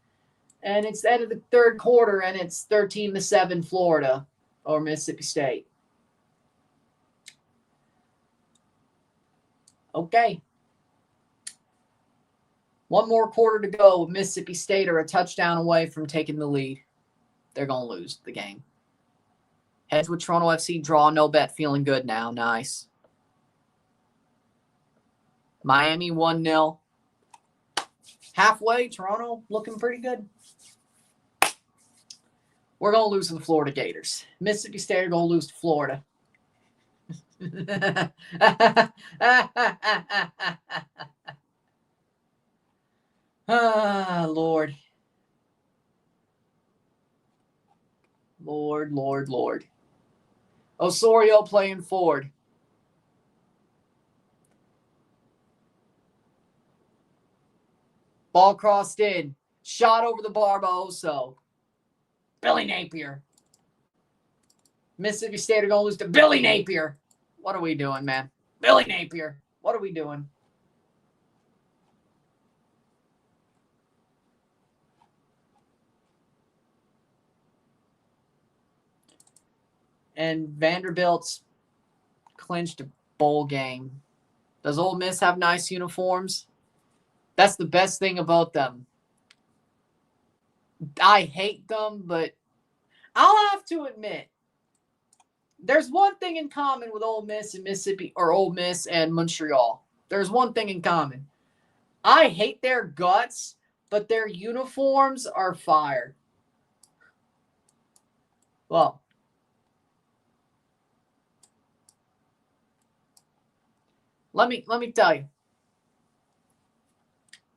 Speaker 1: And it's the end of the third quarter, and it's 13-7 Florida or Mississippi State. Okay. One more quarter to go. Mississippi State are a touchdown away from taking the lead. They're going to lose the game. Heads with Toronto FC. Draw, no bet. Feeling good now. Nice. Miami 1-0. Halfway, Toronto looking pretty good. We're going to lose to the Florida Gators. Mississippi State are going to lose to Florida. Lord. Lord. Osorio playing forward. Ball crossed in. Shot over the bar by Oso. Billy Napier. Mississippi State are going to lose to Billy Napier. What are we doing, man? Billy Napier. What are we doing? And Vanderbilt's clinched a bowl game. Does Ole Miss have nice uniforms? That's the best thing about them. I hate them, but I'll have to admit, there's one thing in common with Ole Miss and Mississippi, or Ole Miss and Montreal. There's one thing in common. I hate their guts, but their uniforms are fire. Well, let me tell you.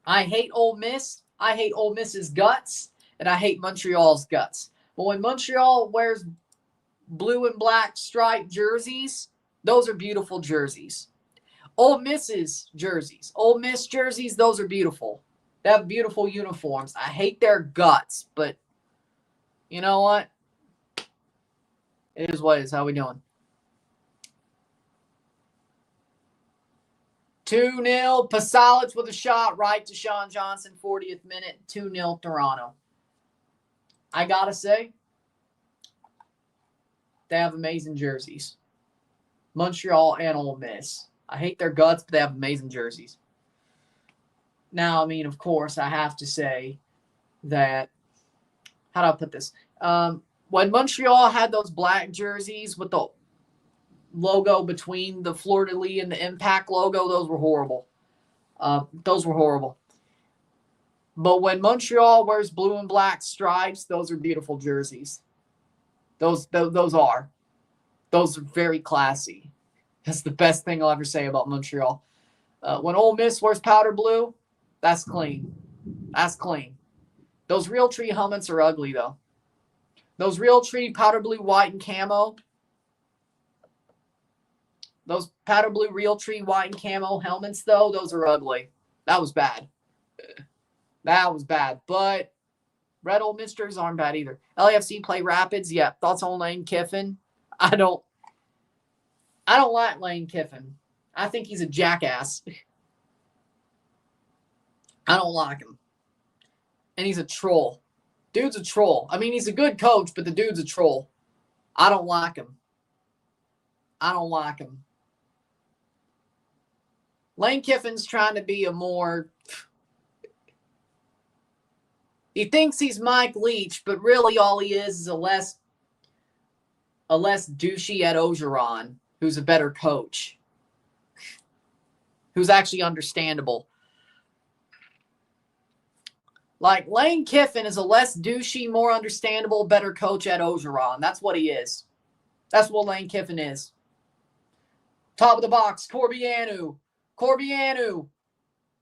Speaker 1: I hate Ole Miss. I hate Ole Miss's guts, and I hate Montreal's guts. But when Montreal wears blue and black striped jerseys, those are beautiful jerseys. Ole Miss's jerseys. Ole Miss jerseys, those are beautiful. They have beautiful uniforms. I hate their guts, but you know what? It is what it is. How we doing? 2-0. Pasalic with a shot right to Sean Johnson, 40th minute. 2-0 Toronto. I got to say, they have amazing jerseys. Montreal and Ole Miss. I hate their guts, but they have amazing jerseys. Now, I mean, of course, I have to say that, how do I put this? When Montreal had those black jerseys with the logo between the fleur-de-lis and the Impact logo, those were horrible. But when Montreal wears blue and black stripes, those are beautiful jerseys. Those are very classy. That's the best thing I'll ever say about Montreal. When Ole Miss wears powder blue, that's clean. That's clean. Those Realtree helmets are ugly, though. Those Realtree powder blue, white, and camo. Those powder blue Realtree white and camo helmets, though, those are ugly. That was bad. That was bad. But Red Old Mysteries aren't bad either. LAFC play Rapids. Yeah. Thoughts on Lane Kiffin? I don't like Lane Kiffin. I think he's a jackass. I don't like him. And he's a troll. Dude's a troll. I mean, he's a good coach, but the dude's a troll. I don't like him. I don't like him. Lane Kiffin's trying to be a more... He thinks he's Mike Leach, but really all he is a less douchey Ed Ogeron, who's a better coach. Who's actually understandable. Like, Lane Kiffin is a less douchey, more understandable, better coach Ed Ogeron. That's what he is. That's what Lane Kiffin is. Top of the box, Corbianu.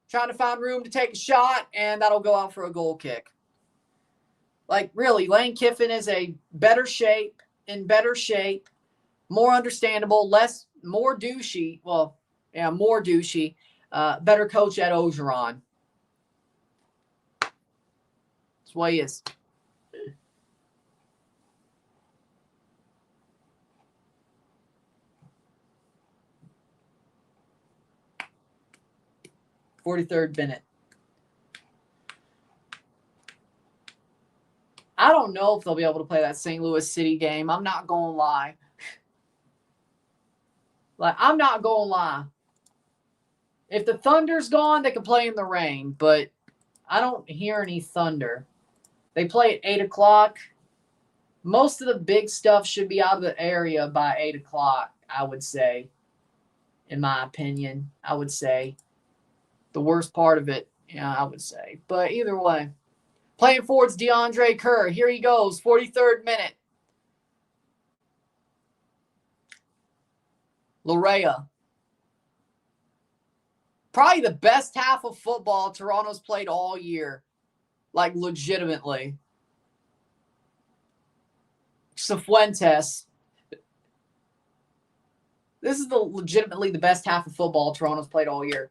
Speaker 1: Trying to find room to take a shot, and that'll go out for a goal kick. Like, really, Lane Kiffin is in better shape, more understandable, more douchey. Well, yeah, more douchey. Better coach Ed Ogeron. That's what he is. "43rd minute. I don't know if they'll be able to play that St. Louis City game. I'm not going to lie. I'm not going to lie. If the Thunder's gone, they can play in the rain, but I don't hear any thunder. They play at 8 o'clock. Most of the big stuff should be out of the area by 8 o'clock, I would say. In my opinion, I would say. The worst part of it, yeah, I would say. But either way. Playing forward's DeAndre Kerr. Here he goes, 43rd minute. Larea. Probably the best half of football Toronto's played all year. Like, legitimately. Cifuentes. This is legitimately the best half of football Toronto's played all year.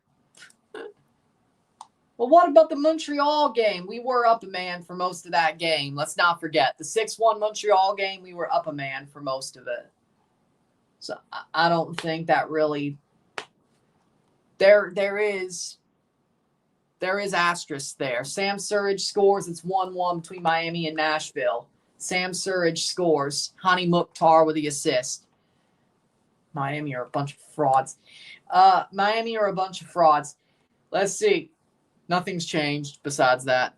Speaker 1: Well, what about the Montreal game? We were up a man for most of that game. Let's not forget. The 6-1 Montreal game, we were up a man for most of it. So I don't think that really... There is asterisk there. Sam Surridge scores. It's 1-1 between Miami and Nashville. Sam Surridge scores. Hani Mukhtar with the assist. Miami are a bunch of frauds. Let's see. Nothing's changed besides that.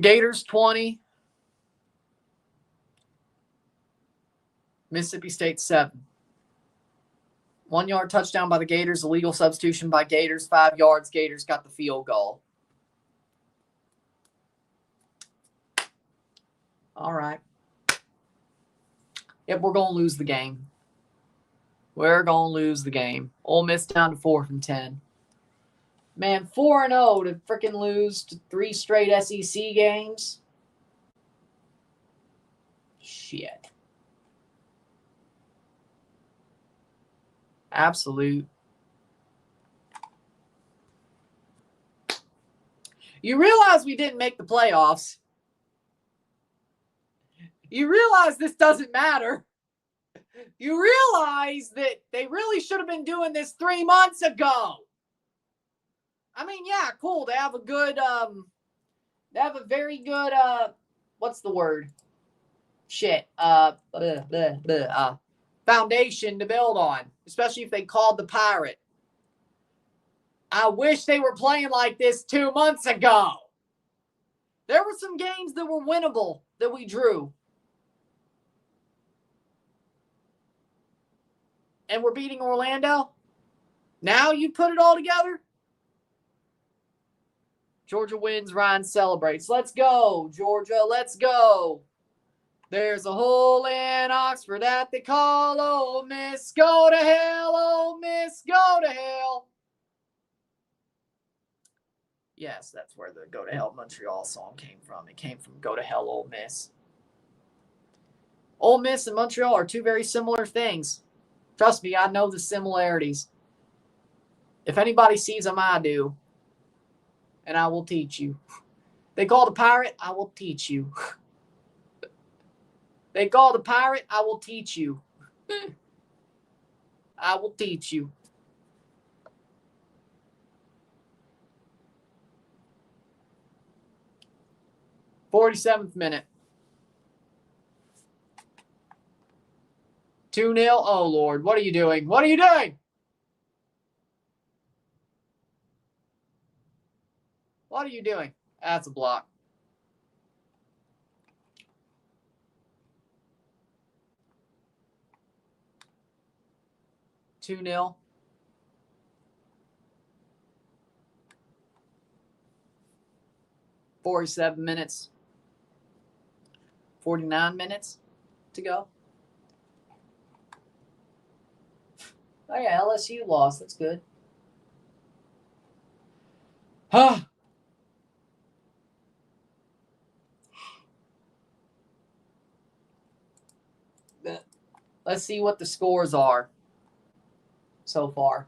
Speaker 1: Gators 20. Mississippi State 7. 1 yard touchdown by the Gators. Illegal substitution by Gators. 5 yards. Gators got the field goal. All right. Yep, we're going to lose the game. Ole Miss down to 4 from 10. Man, 4-0 to freaking lose to 3 straight SEC games. Shit. Absolute. You realize we didn't make the playoffs. You realize this doesn't matter. You realize that they really should have been doing this 3 months ago. I mean, yeah, cool. They have a good, very good, what's the word? Foundation to build on, especially if they called the Pirate. I wish they were playing like this 2 months ago. There were some games that were winnable that we drew. And we're beating Orlando. Now you put it all together. Georgia wins, Ryan celebrates. Let's go, Georgia, let's go. There's a hole in Oxford that they call Ole Miss. Go to hell, Ole Miss, go to hell. Yes, that's where the Go to Hell Montreal song came from. It came from Go to Hell, Ole Miss. Ole Miss and Montreal are 2 very similar things. Trust me, I know the similarities. If anybody sees them, I do. and I will teach you. They called a pirate, I will teach you. They called a pirate, I will teach you. I will teach you. .47th minute. 2-0. Oh, Lord. What are you doing? What are you doing? What are you doing? That's a block. .2-0. .47 minutes. 49 minutes to go. Oh, yeah, LSU lost. That's good. Let's see what the scores are so far.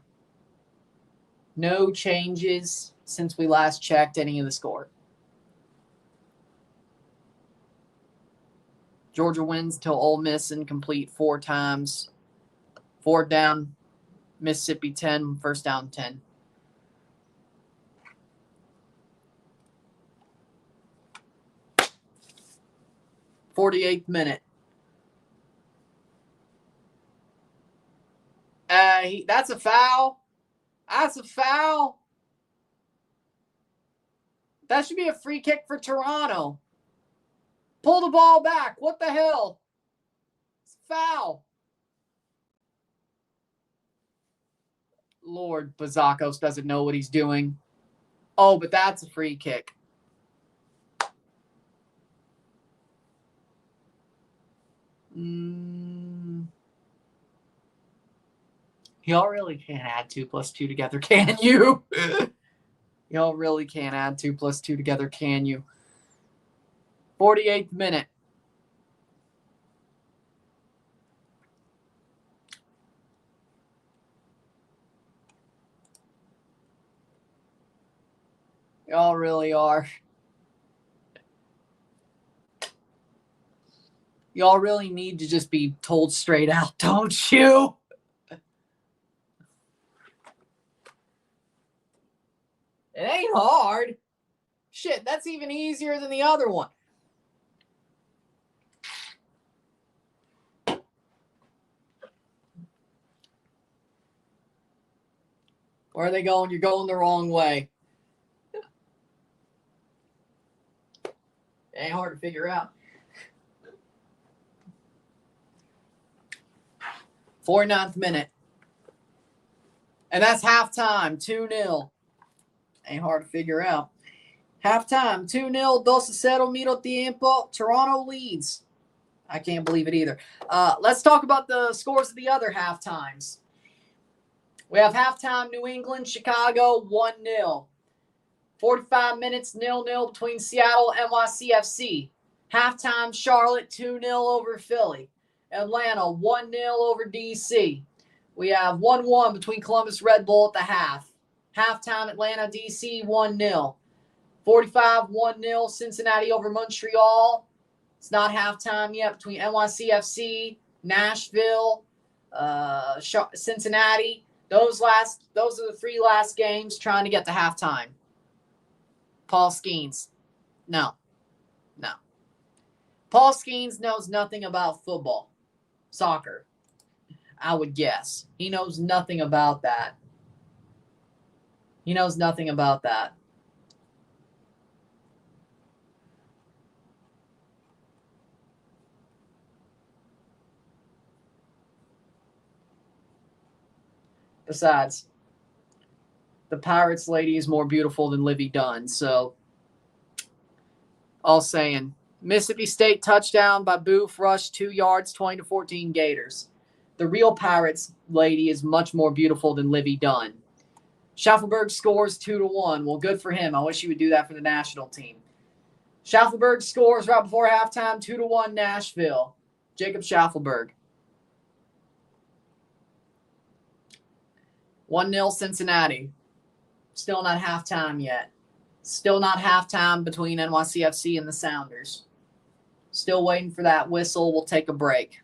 Speaker 1: No changes since we last checked any of the score. Georgia wins till Ole Miss incomplete 4 times. 4th down, Mississippi 10, 1st down 10. .48th minute. That's a foul. That's a foul. That should be a free kick for Toronto. Pull the ball back. What the hell? It's a foul. Lord, Bazakos doesn't know what he's doing. Oh, but that's a free kick. Y'all really can't add 2 plus 2 together, can you? Y'all really can't add 2 plus 2 together, can you? 48th minute. Y'all really are. Y'all really need to just be told straight out, don't you? It ain't hard. Shit, that's even easier than the other one. Where are they going? You're going the wrong way. It ain't hard to figure out. 49th minute. And that's halftime, 2-0. Ain't hard to figure out. Halftime, 2-0, 2-0, medio tiempo. Toronto leads. I can't believe it either. Let's talk about the scores of the other halftimes. We have halftime, New England, Chicago, 1-0. 45 minutes, 0-0 between Seattle and NYCFC. Halftime, Charlotte, 2-0 over Philly. Atlanta, 1-0 over DC. We have 1-1 between Columbus Red Bull at the half. Halftime, Atlanta, DC, 1-0. 45, 1-0, Cincinnati over Montreal. It's not halftime yet between NYCFC, Nashville, Cincinnati. Those are the 3 last games trying to get to halftime. Paul Skeens. No. Paul Skeens knows nothing about football. Soccer. I would guess. He knows nothing about that. He knows nothing about that. Besides, the Pirates lady is more beautiful than Livy Dunn. So, all saying. Mississippi State touchdown by Booth, rush 2 yards, 20-14 Gators. The real Pirates lady is much more beautiful than Livy Dunn. Schaffelberg scores 2-1. Well, good for him. I wish he would do that for the national team. Schaffelberg scores right before halftime, 2-1 Nashville. Jacob Schaffelberg. 1-0 Cincinnati. Still not halftime yet. Still not halftime between NYCFC and the Sounders. Still waiting for that whistle. We'll take a break.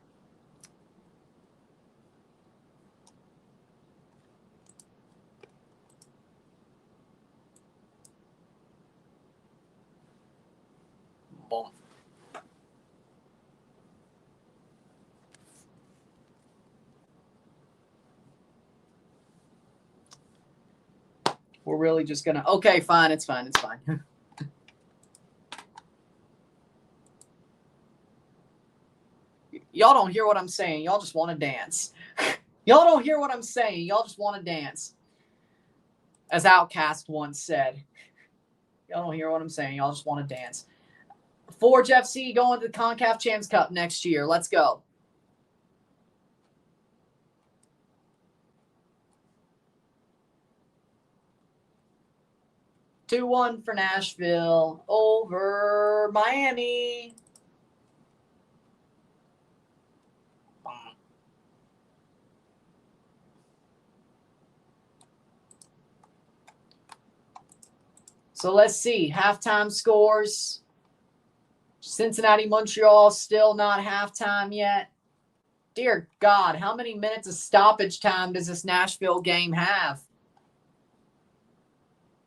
Speaker 1: Boom. We're really just going to... Okay, fine. It's fine. It's fine. Y'all don't hear what I'm saying. Y'all just want to dance. Y'all don't hear what I'm saying. Y'all just want to dance. As Outcast once said. Y'all don't hear what I'm saying. Y'all just want to dance. Forge FC going to the CONCACAF Champions Cup next year. Let's go. (2-1) for Nashville over Miami. So let's see. Halftime scores. Cincinnati, Montreal, still not halftime yet. Dear God, how many minutes of stoppage time does this Nashville game have?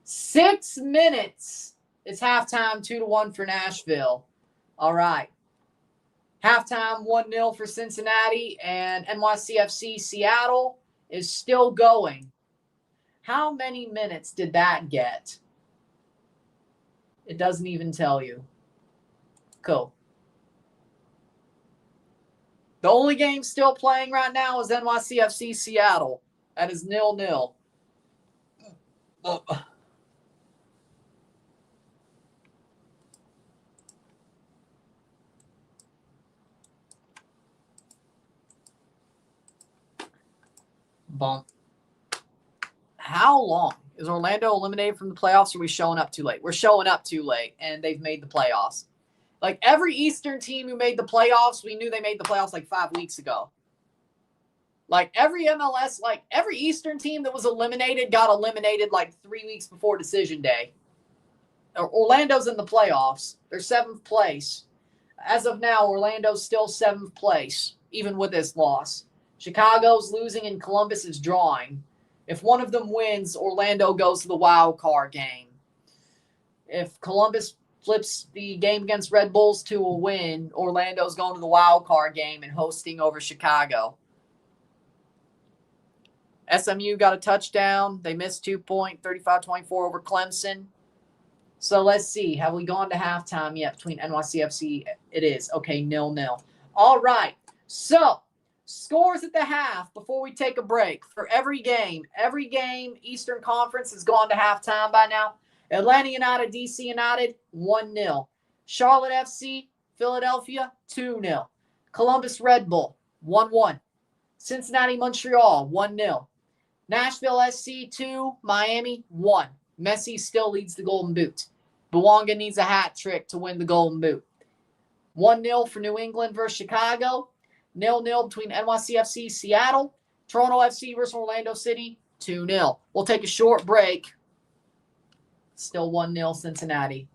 Speaker 1: 6 minutes. It's halftime, 2-1 for Nashville. All right. Halftime, 1-0 for Cincinnati, and NYCFC Seattle is still going. How many minutes did that get? It doesn't even tell you. Cool. The only game still playing right now is NYCFC Seattle. That is 0-0. Bump. How long? Is Orlando eliminated from the playoffs, or are we showing up too late? We're showing up too late, and they've made the playoffs. Like, every Eastern team who made the playoffs, we knew they made the playoffs like 5 weeks ago. Like, every MLS, like, every Eastern team that was eliminated got eliminated like 3 weeks before decision day. Orlando's in the playoffs. They're 7th place. As of now, Orlando's still 7th place, even with this loss. Chicago's losing and Columbus is drawing. If one of them wins, Orlando goes to the wild card game. If Columbus flips the game against Red Bulls to a win, Orlando's going to the wild card game and hosting over Chicago. SMU got a touchdown. They missed 2 point, 35-24 over Clemson. So let's see. Have we gone to halftime yet between NYCFC? It is. Okay, 0-0. All right. So, scores at the half before we take a break for every game. Every game, Eastern Conference has gone to halftime by now. Atlanta United, DC United, 1-0. Charlotte FC, Philadelphia, 2-0. Columbus Red Bull, 1-1. Cincinnati Montreal, 1-0. Nashville SC, 2. Miami, 1. Messi still leads the Golden Boot. Bouanga needs a hat trick to win the Golden Boot. 1-0 for New England versus Chicago. 0-0 between NYCFC Seattle. Toronto FC versus Orlando City, 2-0. We'll take a short break. Still 1-0 Cincinnati.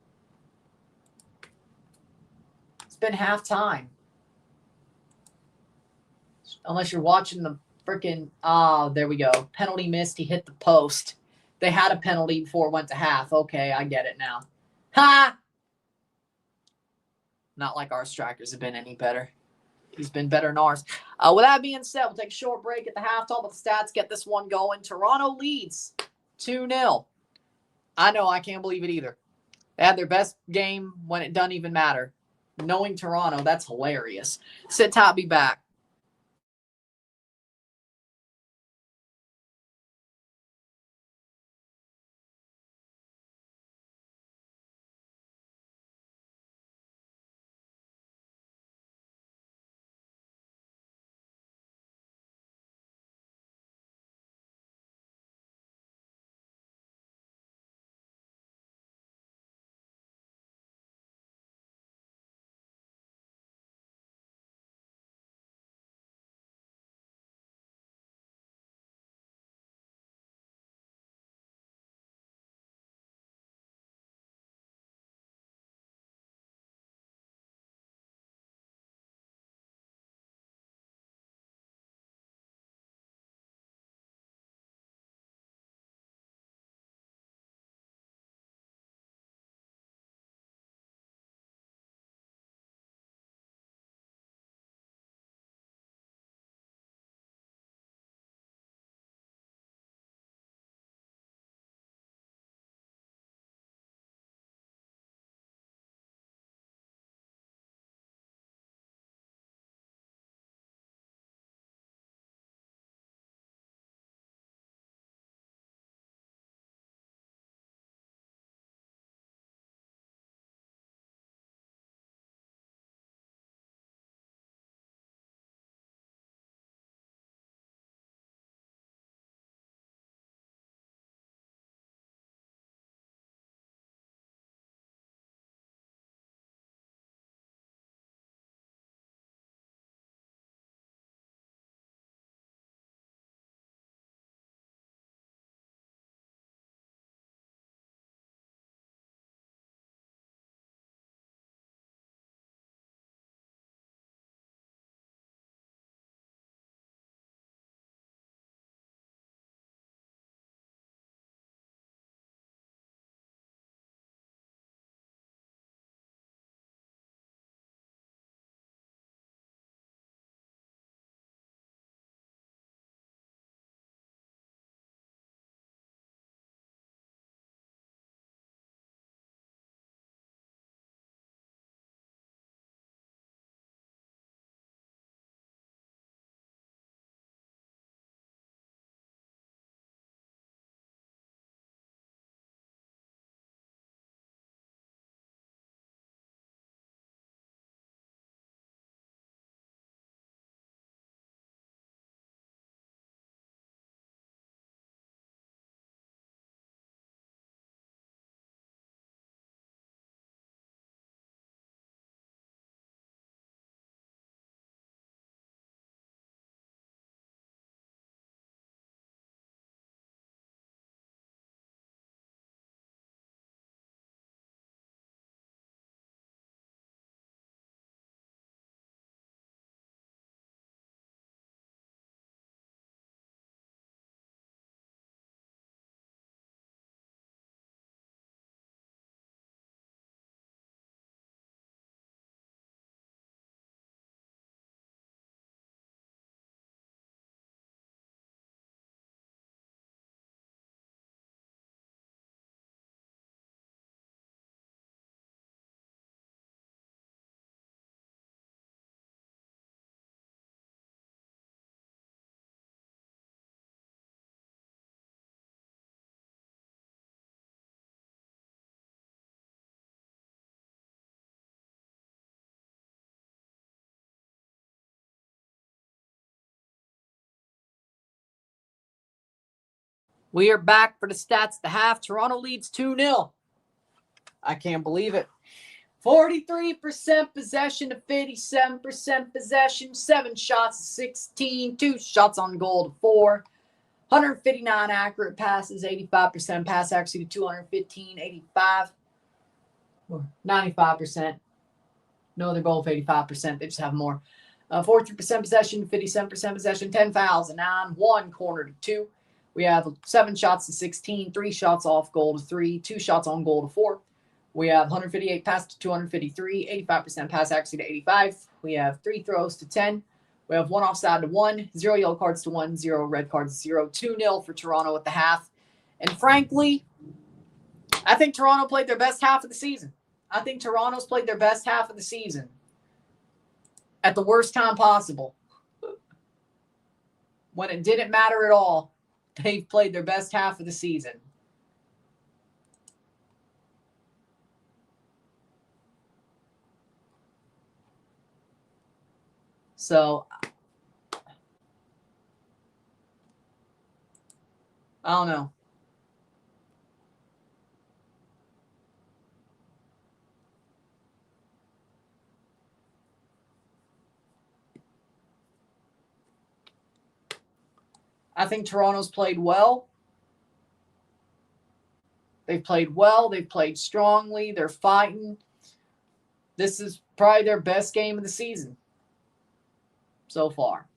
Speaker 1: It's been halftime. Unless you're watching the freaking... there we go. Penalty missed. He hit the post. They had a penalty before it went to half. Okay, I get it now. Ha! Not like our strikers have been any better. He's been better than ours. With that being said, we'll take a short break at the half. Talk about the stats. Get this one going. Toronto leads 2-0. I know. I can't believe it either. They had their best game when it doesn't even matter. Knowing Toronto, that's hilarious. Sit tight. Be back. We are back for the stats at the half. Toronto leads 2-0. I can't believe it. 43% possession to 57% possession. 7 shots to 16. 2 shots on goal to 4. 159 accurate passes. 85% pass accuracy to 215. 85. 95%. No other goal of 85%. They just have more. 43% possession, 57% possession. 10 fouls to 9. 1 corner to 2. We have 7 shots to 16, 3 shots off goal to 3, 2 shots on goal to 4. We have 158 passes to 253, 85% pass accuracy to 85. We have 3 throws to 10. We have 1 offside to 1, 0 yellow cards to 1, 0 red cards to 0. 2-0 for Toronto at the half. And frankly, I think Toronto played their best half of the season. I think Toronto's played their best half of the season at the worst time possible. When it didn't matter at all. They've played their best half of the season. So, I don't know. I think Toronto's played well. They've played well. They've played strongly. They're fighting. This is probably their best game of the season so far.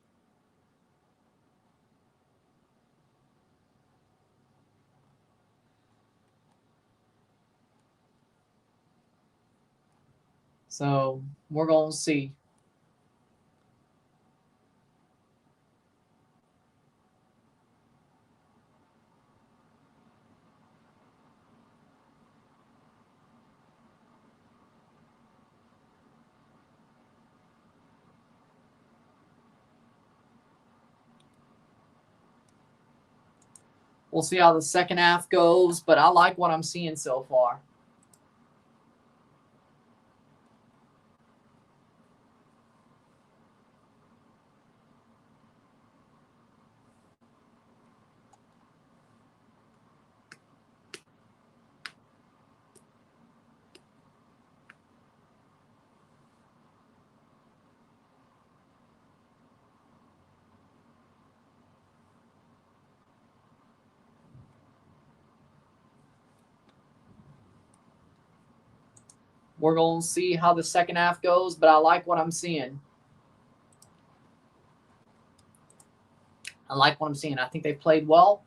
Speaker 1: So we're going to see. We'll see how the second half goes, but I like what I'm seeing so far. We're going to see how the second half goes, but I like what I'm seeing. I like what I'm seeing. I think they played well.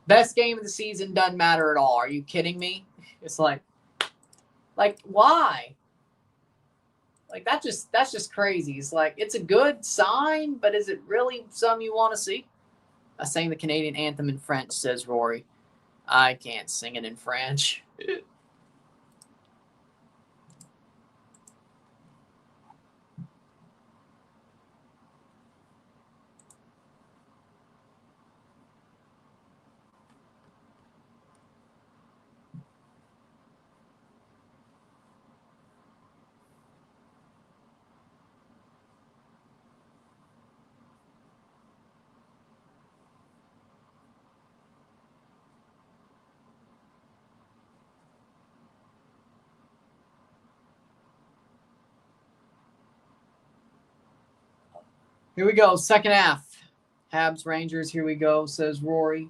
Speaker 1: Best game of the season doesn't matter at all. Are you kidding me? It's like why? Like that's just crazy. It's like it's a good sign, but is it really something you want to see? I sang the Canadian anthem in French, says Rory. I can't sing it in French. Here we go, second half. Habs Rangers, here we go, says Rory.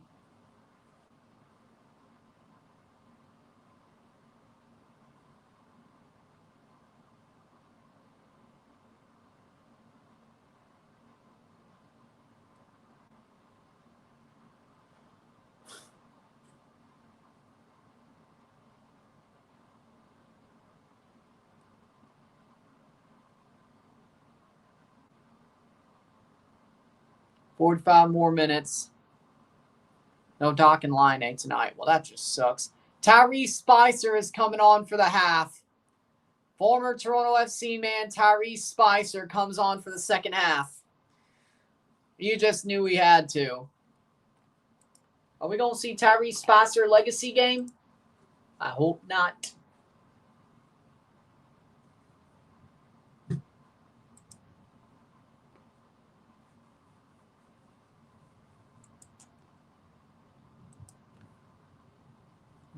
Speaker 1: "45 more minutes. No Doc and Line tonight." Well, that just sucks. Tyrese Spicer is coming on for the half. Former Toronto FC man Tyrese Spicer comes on for the second half. You just knew we had to. Are we going to see Tyrese Spicer legacy game? I hope not.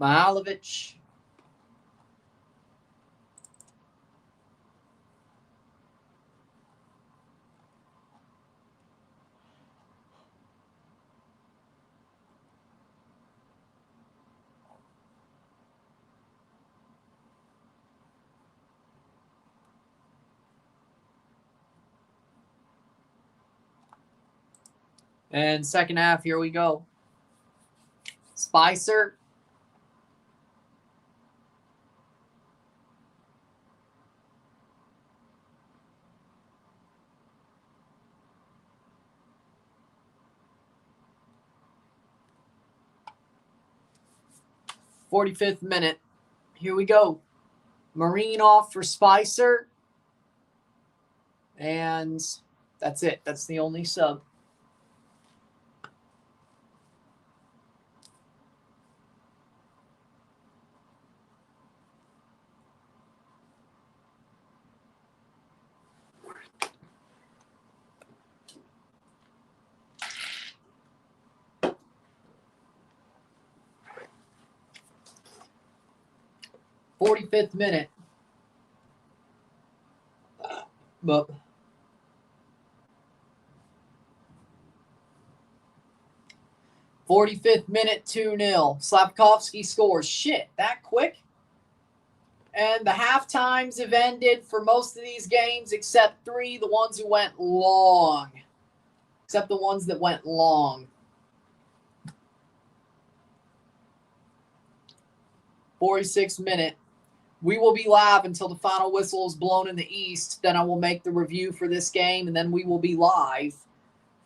Speaker 1: Mihailovic. And second half, here we go. Spicer. '45th minute. Here we go. Marine off for Spicer. And that's it. That's the only sub. '45th minute. But 45th minute, 2-0. Slafkovsky scores. Shit, that quick? And the half times have ended for most of these games except 3, the ones who went long. Except the ones that went long. 46th minute. We will be live until the final whistle is blown in the East. Then I will make the review for this game, and then we will be live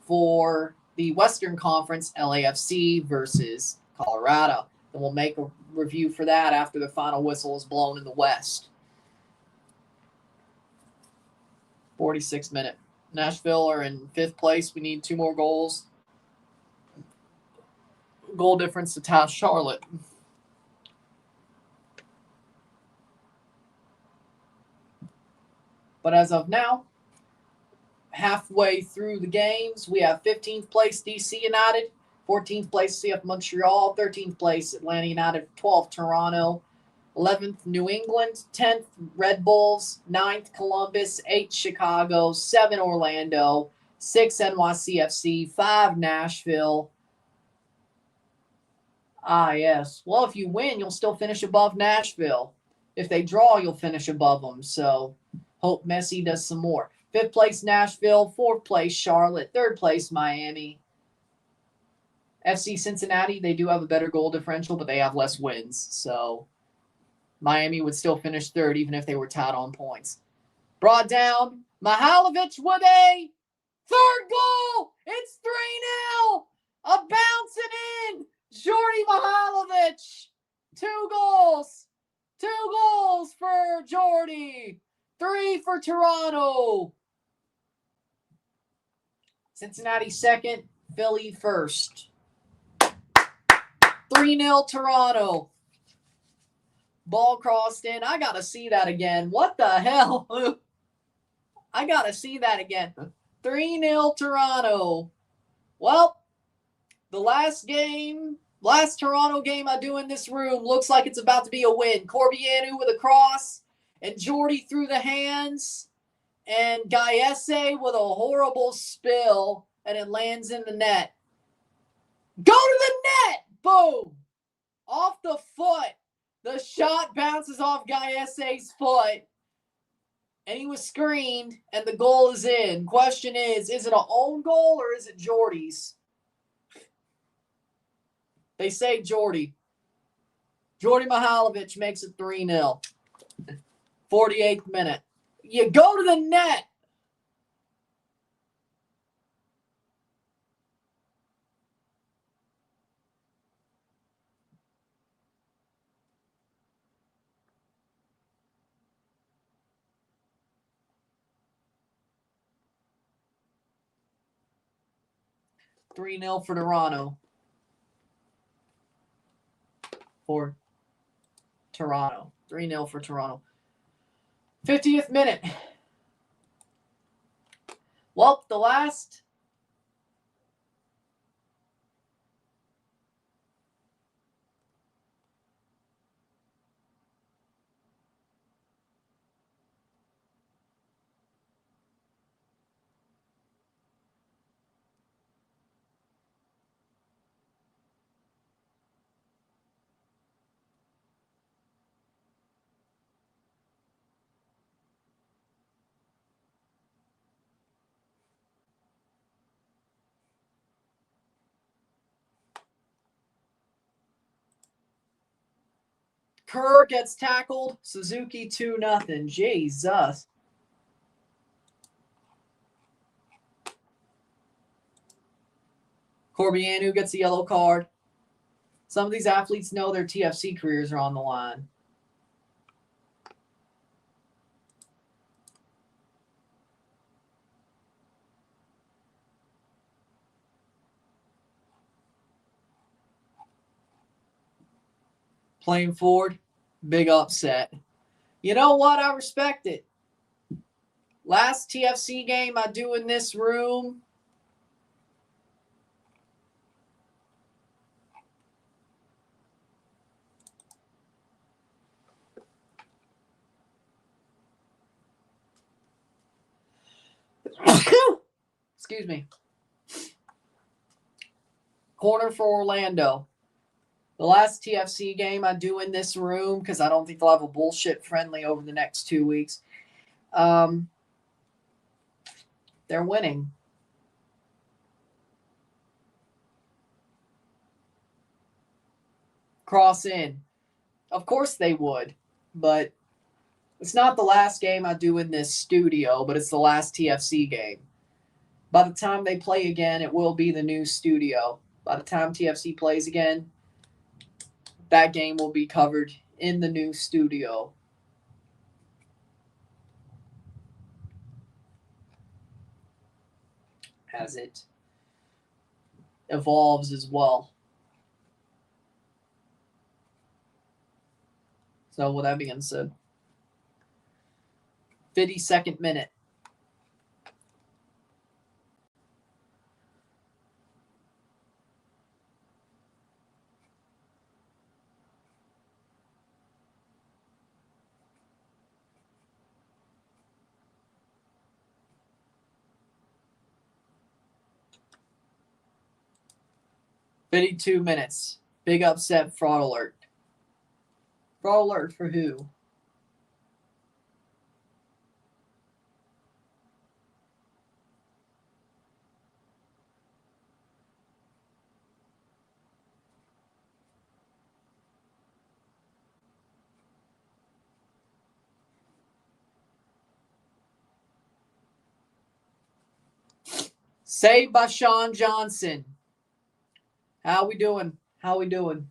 Speaker 1: for the Western Conference, LAFC versus Colorado. Then we'll make a review for that after the final whistle is blown in the West. 46th minute. Nashville are in 5th place. We need 2 more goals. Goal difference to pass Charlotte. But as of now, halfway through the games, we have 15th place DC United, 14th place CF Montreal, 13th place Atlanta United, 12th Toronto, 11th New England, 10th Red Bulls, 9th Columbus, 8th Chicago, 7 Orlando, 6 NYCFC, 5 Nashville. Ah, yes. Well, if you win, you'll still finish above Nashville. If they draw, you'll finish above them. So hope Messi does some more. 5th place Nashville, 4th place Charlotte, 3rd place Miami. FC Cincinnati, they do have a better goal differential, but they have less wins. So Miami would still finish 3rd even if they were tied on points. Brought down. Mihailovic with a 3rd goal. It's 3-0. A bouncing in. Jordy Mihailovic. 2 goals. 2 goals for Jordy. 3 for Toronto. Cincinnati 2nd, Philly 1st. 3-0 Toronto. Ball crossed in. I got to see that again. What the hell? I got to see that again. 3-0 Toronto. Well, the last Toronto game I do in this room looks like it's about to be a win. Corbianu with a cross. And Jordy through the hands. And Gaiese with a horrible spill. And it lands in the net. Go to the net! Boom! Off the foot. The shot bounces off Gaiese's foot. And he was screened. And the goal is in. Question is it an own goal or is it Jordy's? They say Jordy. Jordy Mihailovic makes it 3-0. 48th minute. You go to the net. $3-0 for Toronto. For Toronto. 3-0 for Toronto. 50th minute. Well, the last Kerr gets tackled. Suzuki 2-0. Jesus. Corbianu gets a yellow card. Some of these athletes know their TFC careers are on the line. Playing forward, big upset. You know what? I respect it. Last TFC game I do in this room. Excuse me. Corner for Orlando. The last TFC game I do in this room, because I don't think they'll have a bullshit friendly over the next 2 weeks. They're winning. Cross in. Of course they would, but it's not the last game I do in this studio, but it's the last TFC game. By the time they play again, it will be the new studio. By the time TFC plays again, that game will be covered in the new studio. As it evolves as well. So with that being said, 52nd minute. $52 minutes. Big upset, fraud alert. Fraud alert for who? Saved by Sean Johnson. How we doing? How we doing?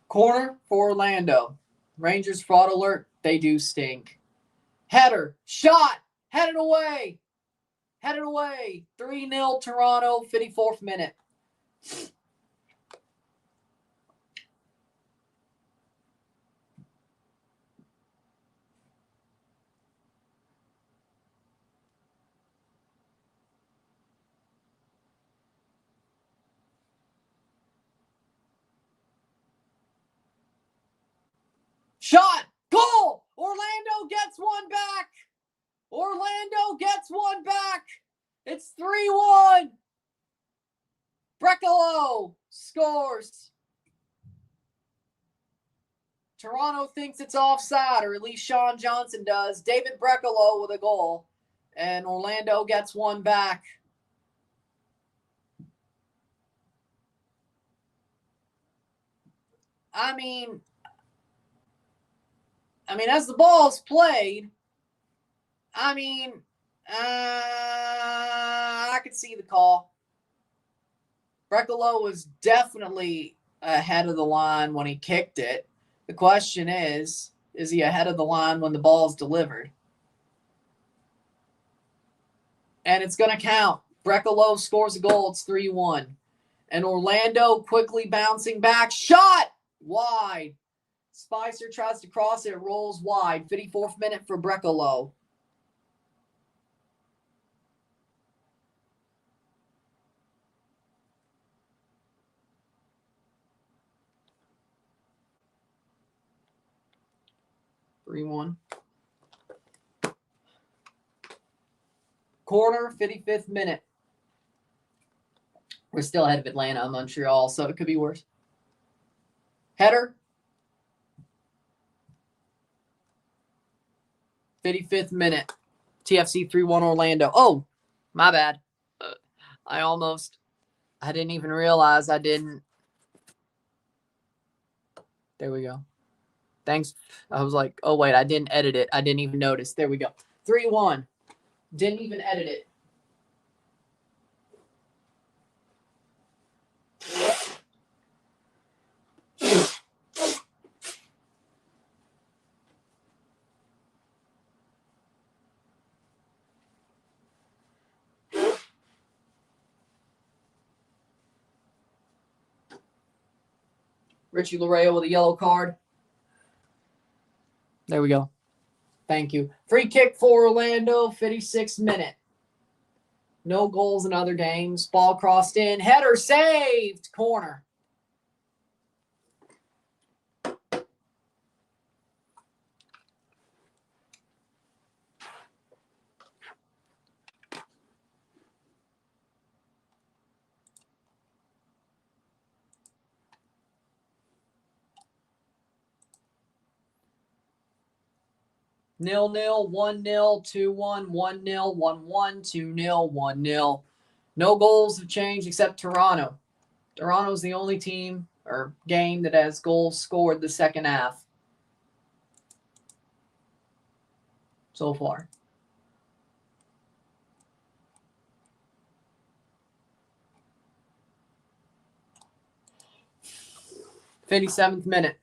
Speaker 1: Corner for Orlando. Rangers fraud alert. They do stink. Header. Shot. Headed away. Headed away. 3-0 Toronto. 54th minute. Shot. Goal. Orlando gets one back. Orlando gets one back. It's 3-1. Brecalo scores. Toronto thinks it's offside, or at least Sean Johnson does. David Brecalo with a goal. And Orlando gets one back. I mean, as the ball's played, I could see the call. Brecalo was definitely ahead of the line when he kicked it. The question is he ahead of the line when the ball's delivered? And it's going to count. Brecalo scores a goal. It's 3-1. And Orlando quickly bouncing back. Shot! Wide. Spicer tries to cross it. Rolls wide. 54th minute for Brecalo. Corner, 55th minute. We're still ahead of Atlanta and Montreal, so it could be worse. Header. 55th minute. TFC 3-1 Orlando. Oh, my bad. I didn't even realize I didn't. There we go. Thanks. I was like, oh, wait, I didn't edit it. I didn't even notice. There we go. 3-1. Didn't even edit it. Richie Laredo with a yellow card. There we go. Thank you. Free kick for Orlando, 56th minute. No goals in other games. Ball crossed in. Header saved. Corner. Nil-nil, 1-0, 2-1, 1-0, 1-1, 2-0, 1-0. No goals have changed except Toronto. Toronto's the only team or game that has goals scored the second half so far. $57th minute.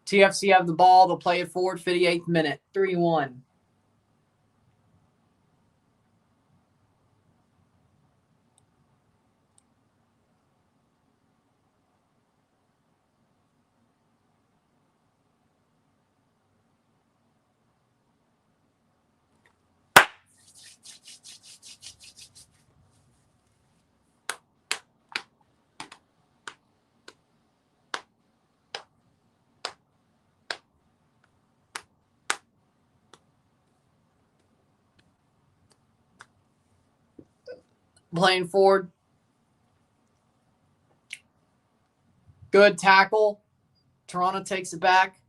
Speaker 1: TFC have the ball. They'll play it forward. 58th minute. 3-1. Playing forward. Good tackle. Toronto takes it back.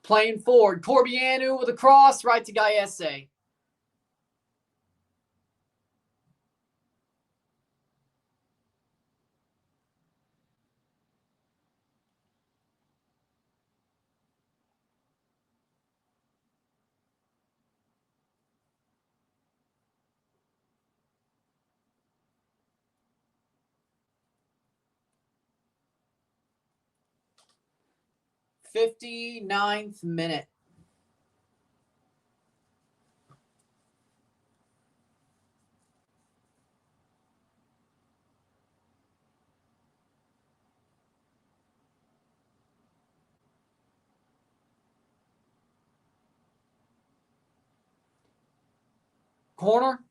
Speaker 1: Playing forward. Corbianu with a cross right to Gaiese. $59th minute. Corner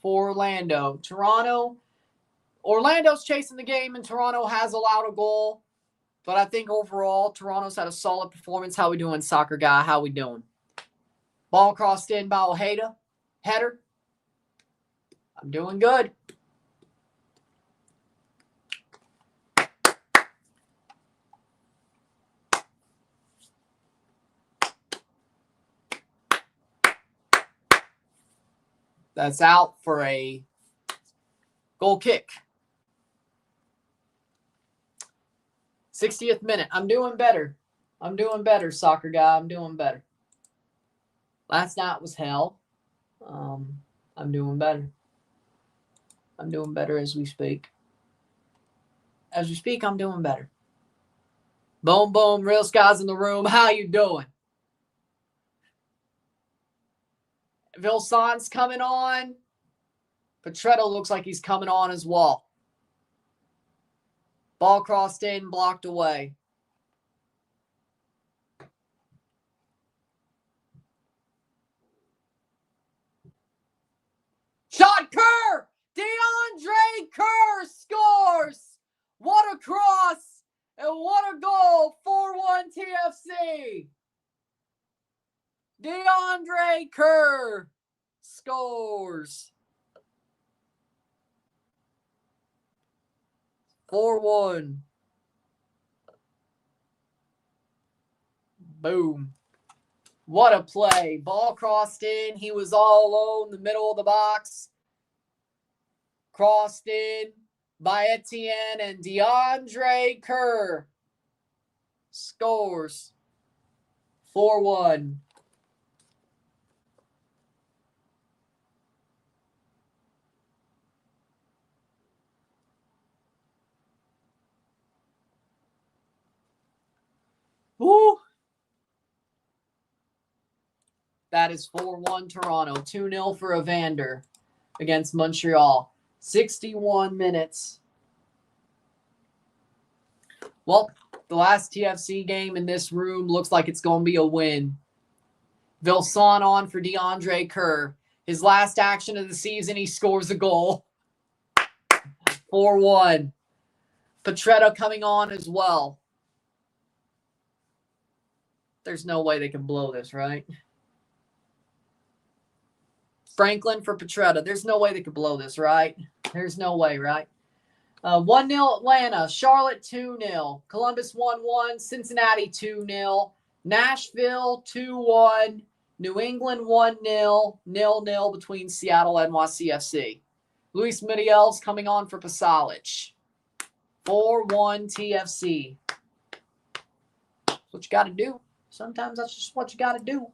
Speaker 1: for Orlando. Orlando's chasing the game, and Toronto has allowed a goal. But I think overall, Toronto's had a solid performance. How we doing, soccer guy? How we doing? Ball crossed in by Ojeda. Header. I'm doing good. That's out for a goal kick. 60th minute. I'm doing better. I'm doing better, soccer guy. I'm doing better. Last night was hell. I'm doing better. I'm doing better as we speak. As we speak, I'm doing better. Boom, boom, real skies in the room. How you doing? Vilsaint's coming on. Petretto looks like he's coming on as well. Ball crossed in, blocked away. Shot Kerr! DeAndre Kerr scores! What a cross! And what a goal! 4-1 TFC! DeAndre Kerr scores. 4-1. Boom. What a play. Ball crossed in. He was all alone in the middle of the box. Crossed in by Etienne, and DeAndre Kerr scores. 4-1. Woo! That is 4-1 Toronto. 2-0 for Evander against Montreal. 61 minutes. Well, the last TFC game in this room looks like it's going to be a win. Vilsaint on for DeAndre Kerr. His last action of the season, he scores a goal. 4-1. Petretto coming on as well. There's no way they can blow this, right? Franklin for Petretto. There's no way they could blow this, right? There's no way, right? 1-0 Atlanta. Charlotte 2-0. Columbus 1-1. Cincinnati 2-0. Nashville 2-1. New England 1-0. 0-0 between Seattle and NYCFC. Luis Muriel's coming on for Pasalic. 4-1 TFC. That's what you got to do. Sometimes that's just what you got to do.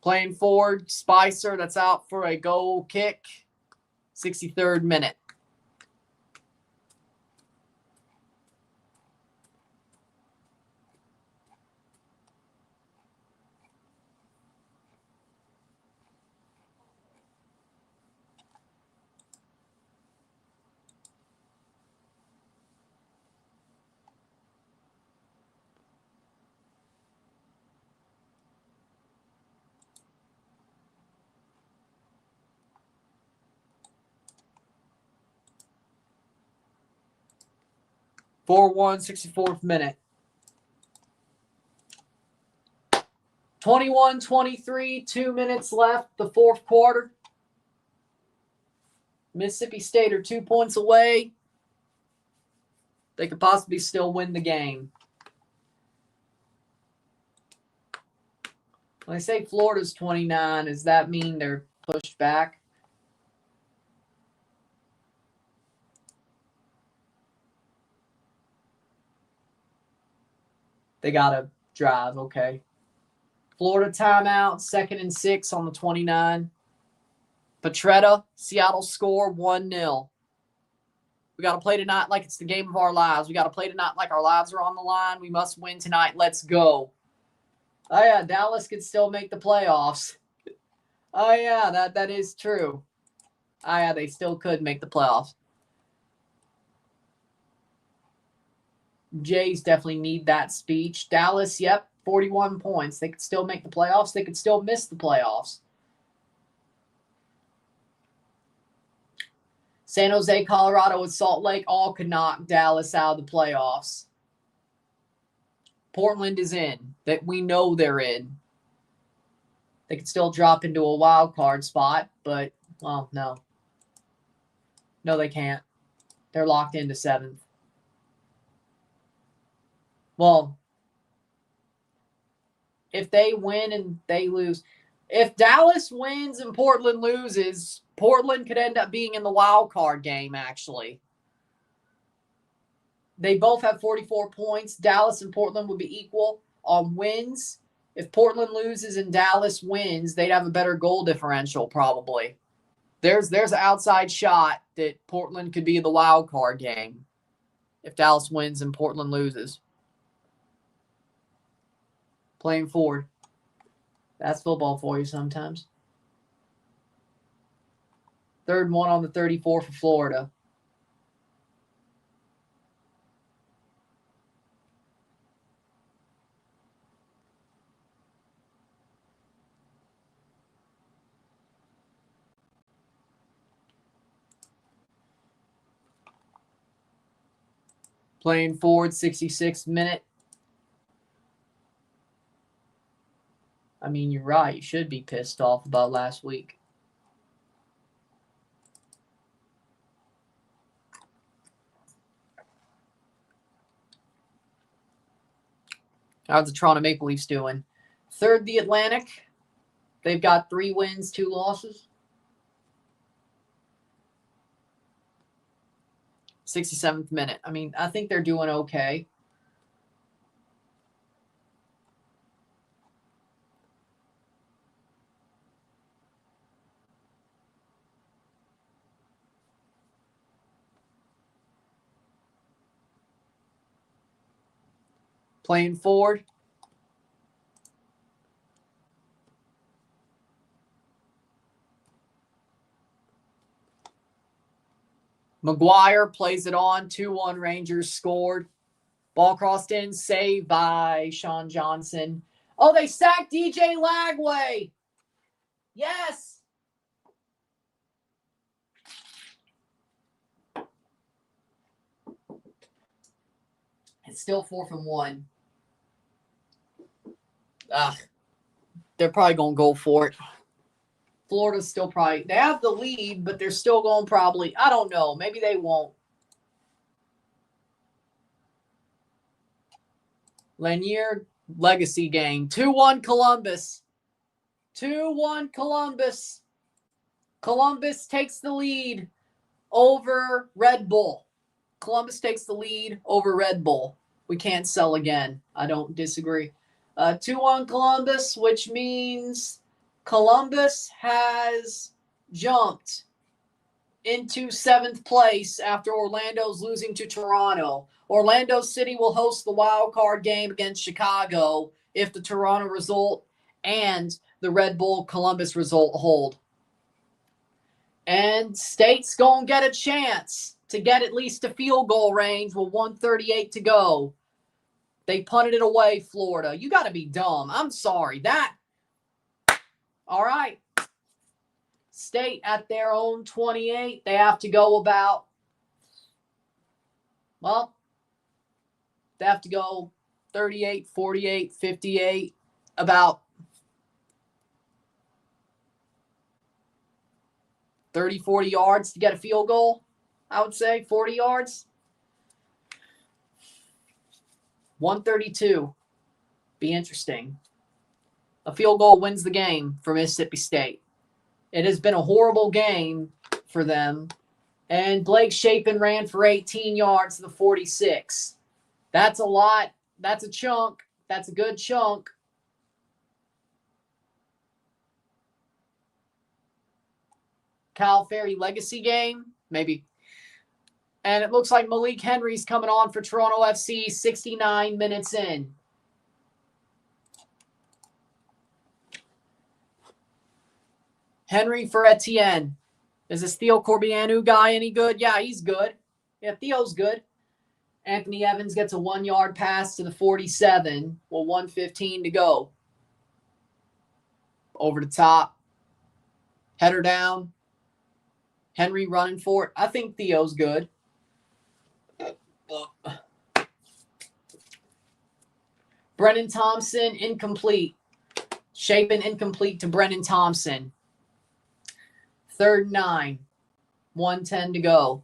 Speaker 1: Playing forward, Spicer, that's out for a goal kick. 63rd minute. (4-1) 64th minute. 21-23, 2 minutes left, the fourth quarter. Mississippi State are 2 points away. They could possibly still win the game. When I say Florida's 29, does that mean they're pushed back? They got to drive, okay. Florida timeout, 2nd and 6 on the 29. Petretto, Seattle score 1-0. We got to play tonight like it's the game of our lives. We got to play tonight like our lives are on the line. We must win tonight. Let's go. Oh, yeah, Dallas could still make the playoffs. Oh, yeah, that is true. Oh, yeah, they still could make the playoffs. Jays definitely need that speech. Dallas, yep, 41 points. They could still make the playoffs. They could still miss the playoffs. San Jose, Colorado, and Salt Lake all could knock Dallas out of the playoffs. Portland is in. That we know they're in. They could still drop into a wild card spot, but, well, no. No, they can't. They're locked into 7th. Well, if they win and they lose, if Dallas wins and Portland loses, Portland could end up being in the wild card game, actually. They both have 44 points. Dallas and Portland would be equal on wins. If Portland loses and Dallas wins, they'd have a better goal differential probably. There's an outside shot that Portland could be in the wild card game if Dallas wins and Portland loses. Playing forward. That's football for you sometimes. 3rd and 1 on the 34 for Florida. Playing forward, 66th minute. I mean, you're right. You should be pissed off about last week. How's the Toronto Maple Leafs doing? 3rd, the Atlantic. They've got 3 wins, 2 losses. 67th minute. I mean, I think they're doing okay. Playing forward. McGuire plays it on. 2-1 Rangers scored. Ball crossed in. Saved by Sean Johnson. Oh, they sacked DJ Lagway. Yes. It's still 4th and 1. They're probably going to go for it. Florida's still probably, they have the lead, but they're still going probably, I don't know. Maybe they won't. Lanier legacy game. 2-1 Columbus. 2-1 Columbus. Columbus takes the lead over Red Bull. Columbus takes the lead over Red Bull. We can't sell again. I don't disagree. 2-1 Columbus, which means Columbus has jumped into 7th place after Orlando's losing to Toronto. Orlando City will host the wild card game against Chicago if the Toronto result and the Red Bull Columbus result hold. And State's going to get a chance to get at least a field goal range with 1:38 to go. They punted it away, Florida. You got to be dumb. I'm sorry. All right. State at their own 28. They have to go about, they have to go 38, 48, 58, about 30, 40 yards to get a field goal, I would say. 40 yards. 132. Be interesting. A field goal wins the game for Mississippi State. It has been a horrible game for them. And Blake Shapen ran for 18 yards to the 46. That's a lot. That's a chunk. That's a good chunk. Kyle Ferry legacy game? Maybe. And it looks like Malik Henry's coming on for Toronto FC 69 minutes in. Henry for Etienne. Is this Theo Corbianu guy any good? Yeah, he's good. Yeah, Theo's good. Anthony Evans gets a 1-yard pass to the 47 with 1:15 to go. Over the top. Header down. Henry running for it. I think Theo's good. Brennan Thompson, incomplete. Shapen, incomplete to Brennan Thompson. 3rd and 9. 1:10 to go.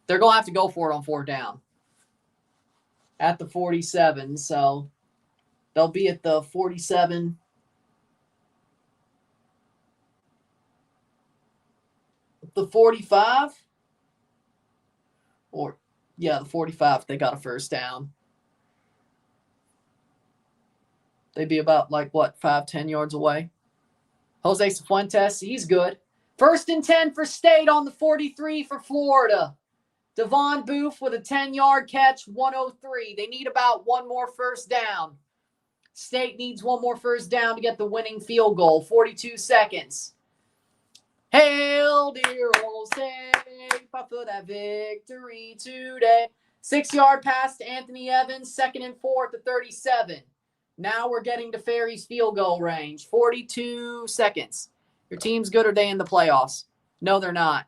Speaker 1: They're going to have to go for it on 4th down at the 47. So they'll be at the 47. The 45. Or, yeah, the 45. They got a 1st down. They'd be about, 5-10 yards away. Jose Cifuentes, he's good. 1st and 10 for State on the 43 for Florida. Devon Booth with a 10-yard catch, 103. They need about one more 1st down. State needs one more 1st down to get the winning field goal. 42 seconds. Hail, dear old State, for that victory today. 6-yard pass to Anthony Evans, 2nd and 4 at the 37. Now we're getting to Ferry's field goal range. 42 seconds. Your team's good, or they in the playoffs? No, they're not.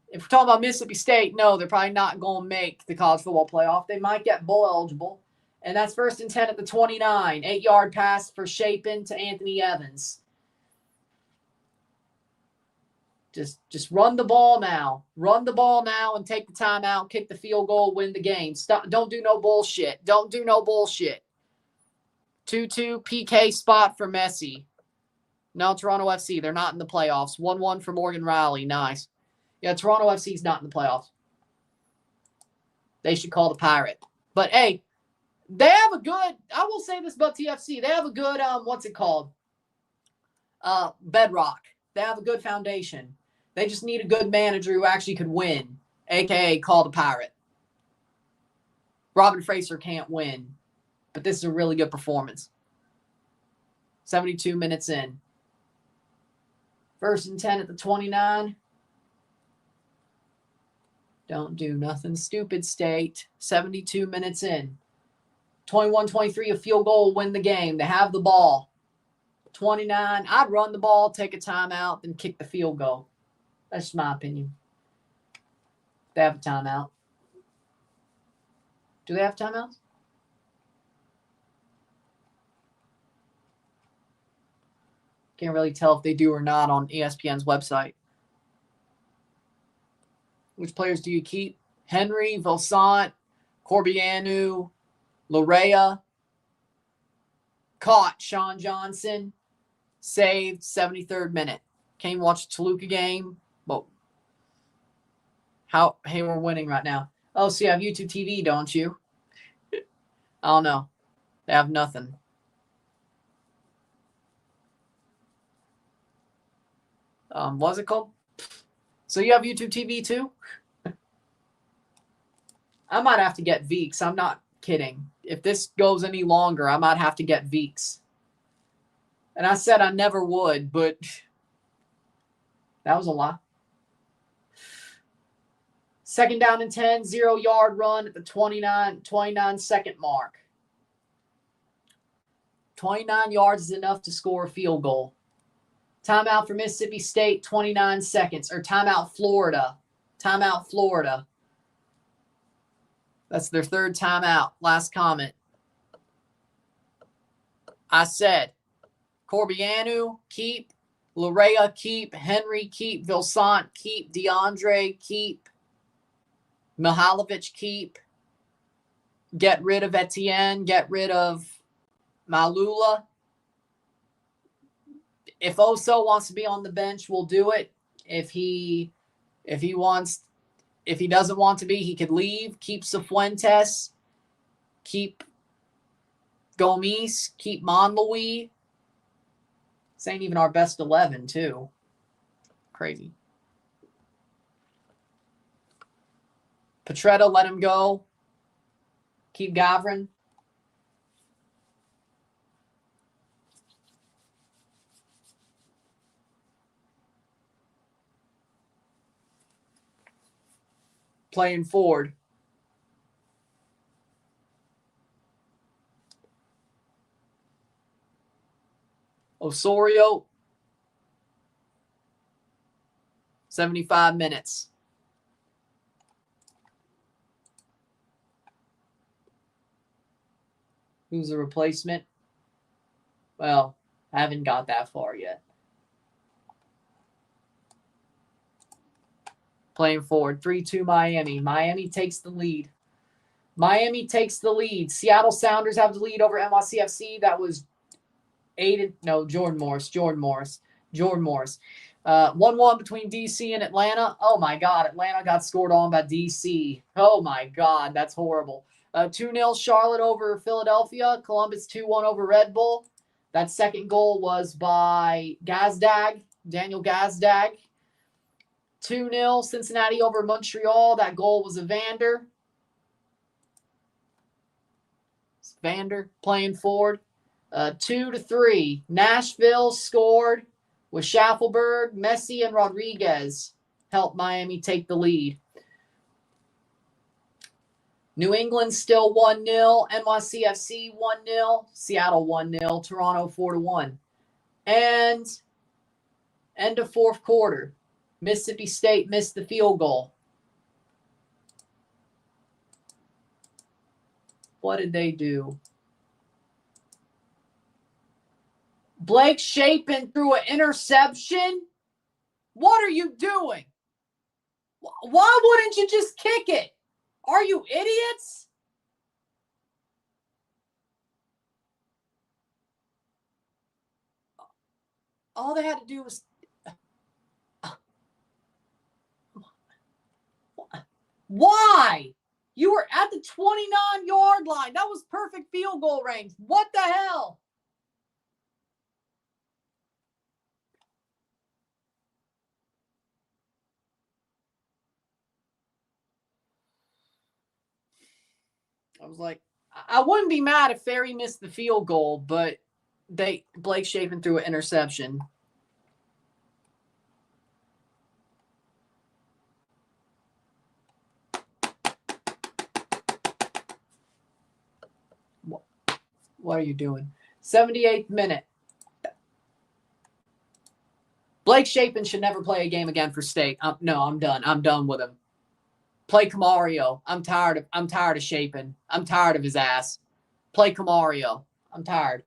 Speaker 1: If we're talking about Mississippi State, no, they're probably not going to make the college football playoff. They might get bowl eligible. And that's 1st and 10 at the 29. 8-yard pass for Chapin to Anthony Evans. Just run the ball now. Run the ball now and take the timeout, kick the field goal, win the game. Stop. Don't do no bullshit. Don't do no bullshit. 2-2 PK spot for Messi. No, Toronto FC. They're not in the playoffs. 1-1 for Morgan Riley. Nice. Yeah, Toronto FC's not in the playoffs. They should call the Pirate. But, hey, they have a good – I will say this about TFC. They have a good what's it called? Bedrock. They have a good foundation. They just need a good manager who actually could win, a.k.a. call the Pirate. Robin Fraser can't win, but this is a really good performance. 72 minutes in. 1st and 10 at the 29. Don't do nothing stupid, State. 72 minutes in. 21-23, a field goal will win the game. They have the ball. 29, I'd run the ball, take a timeout, then kick the field goal. That's just my opinion. They have a timeout. Do they have timeouts? Can't really tell if they do or not on ESPN's website. Which players do you keep? Henry, Vilsant, Corbianu, Larea. Caught Sean Johnson. Saved, 73rd minute. Came watch the Toluca game. But hey, we're winning right now. Oh, so you have YouTube TV, don't you? I don't know. They have nothing. What's it called? So you have YouTube TV too? I might have to get Veeks. I'm not kidding. If this goes any longer, I might have to get Veeks. And I said I never would, but that was a lie. 2nd down and 10, 0-yard run at the 29-second mark. 29 yards is enough to score a field goal. Timeout for Mississippi State, 29 seconds. Or timeout Florida. Timeout Florida. That's their 3rd timeout. Last comment. I said, Corbianu, keep. Larea, keep. Henry, keep. Vilsant, keep. DeAndre, keep. Mihalovic, keep. Get rid of Etienne. Get rid of Malula. If Oso wants to be on the bench, we'll do it. If he doesn't want to be, he could leave. Keep Cifuentes. Keep Gomes. Keep Monlouis. This ain't even our best 11, too. Crazy. Petretta, let him go. Keep Gavrin. Playing forward. Osorio. 75 minutes. Who's the replacement? Well, I haven't got that far yet. playing forward. 3-2 Miami. Miami takes the lead. Miami takes the lead. Seattle Sounders have the lead over NYCFC. That was Jordan Morris. 1-1 between DC and Atlanta. Oh, my God. Atlanta got scored on by DC. Oh, my God. That's horrible. 2-0 Charlotte over Philadelphia. Columbus 2-1 over Red Bull. That second goal was by Daniel Gazdag. 2-0 Cincinnati over Montreal. That goal was Vander playing forward. 2-3. Nashville scored with Schaffelberg, Messi, and Rodriguez helped Miami take the lead. New England still 1-0. NYCFC 1-0. Seattle 1-0. Toronto 4-1. And end of fourth quarter. Mississippi State missed the field goal. What did they do? Blake Shapen threw an interception? What are you doing? Why wouldn't you just kick it? Are you idiots? All they had to do was... Why? You were at the 29-yard line. That was perfect field goal range. What the hell? I was like, I wouldn't be mad if Ferry missed the field goal, but Blake Shapen threw an interception. What are you doing? 78th minute. Blake Shapen should never play a game again for State. No, I'm done. I'm done with him. Play Camario. I'm tired of Shapen. I'm tired of his ass. Play Camario. I'm tired.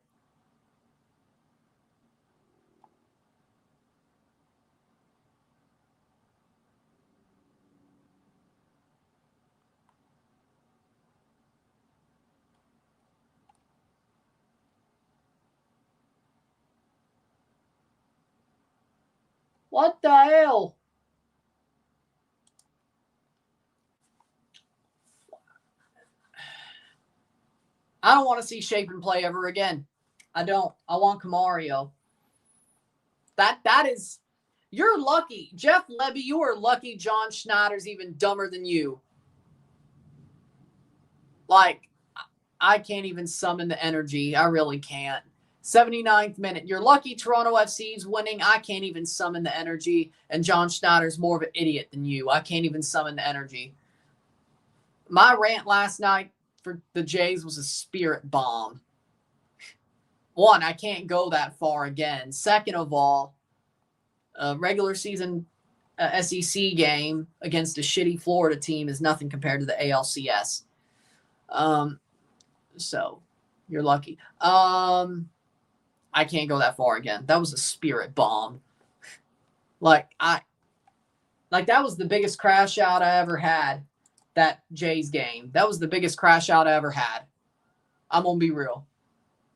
Speaker 1: What the hell? I don't want to see Shapen play ever again. I don't. I want Camario. That is... You're lucky. Jeff Levy, you are lucky John Schneider's even dumber than you. Like, I can't even summon the energy. I really can't. 79th minute. You're lucky Toronto FC's winning. I can't even summon the energy. And John Schneider's more of an idiot than you. I can't even summon the energy. My rant last night for the Jays was a spirit bomb. One, I can't go that far again. Second of all, a regular season SEC game against a shitty Florida team is nothing compared to the ALCS. So you're lucky. I can't go that far again. That was a spirit bomb. Like that was the biggest crash out I ever had. That Jays game. That was the biggest crash out I ever had. I'm gonna be real.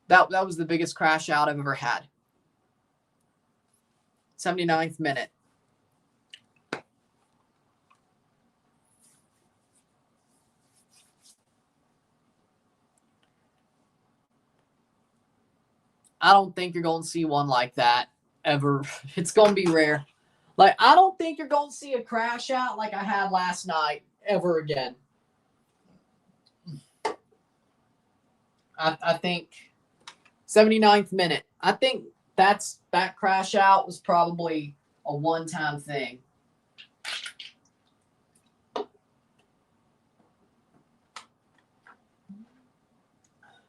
Speaker 1: That was the biggest crash out I've ever had. 79th minute. I don't think you're going to see one like that ever. It's going to be rare. Like, I don't think you're going to see a crash out like I had last night ever again. I think 79th minute. I think that crash out was probably a one-time thing.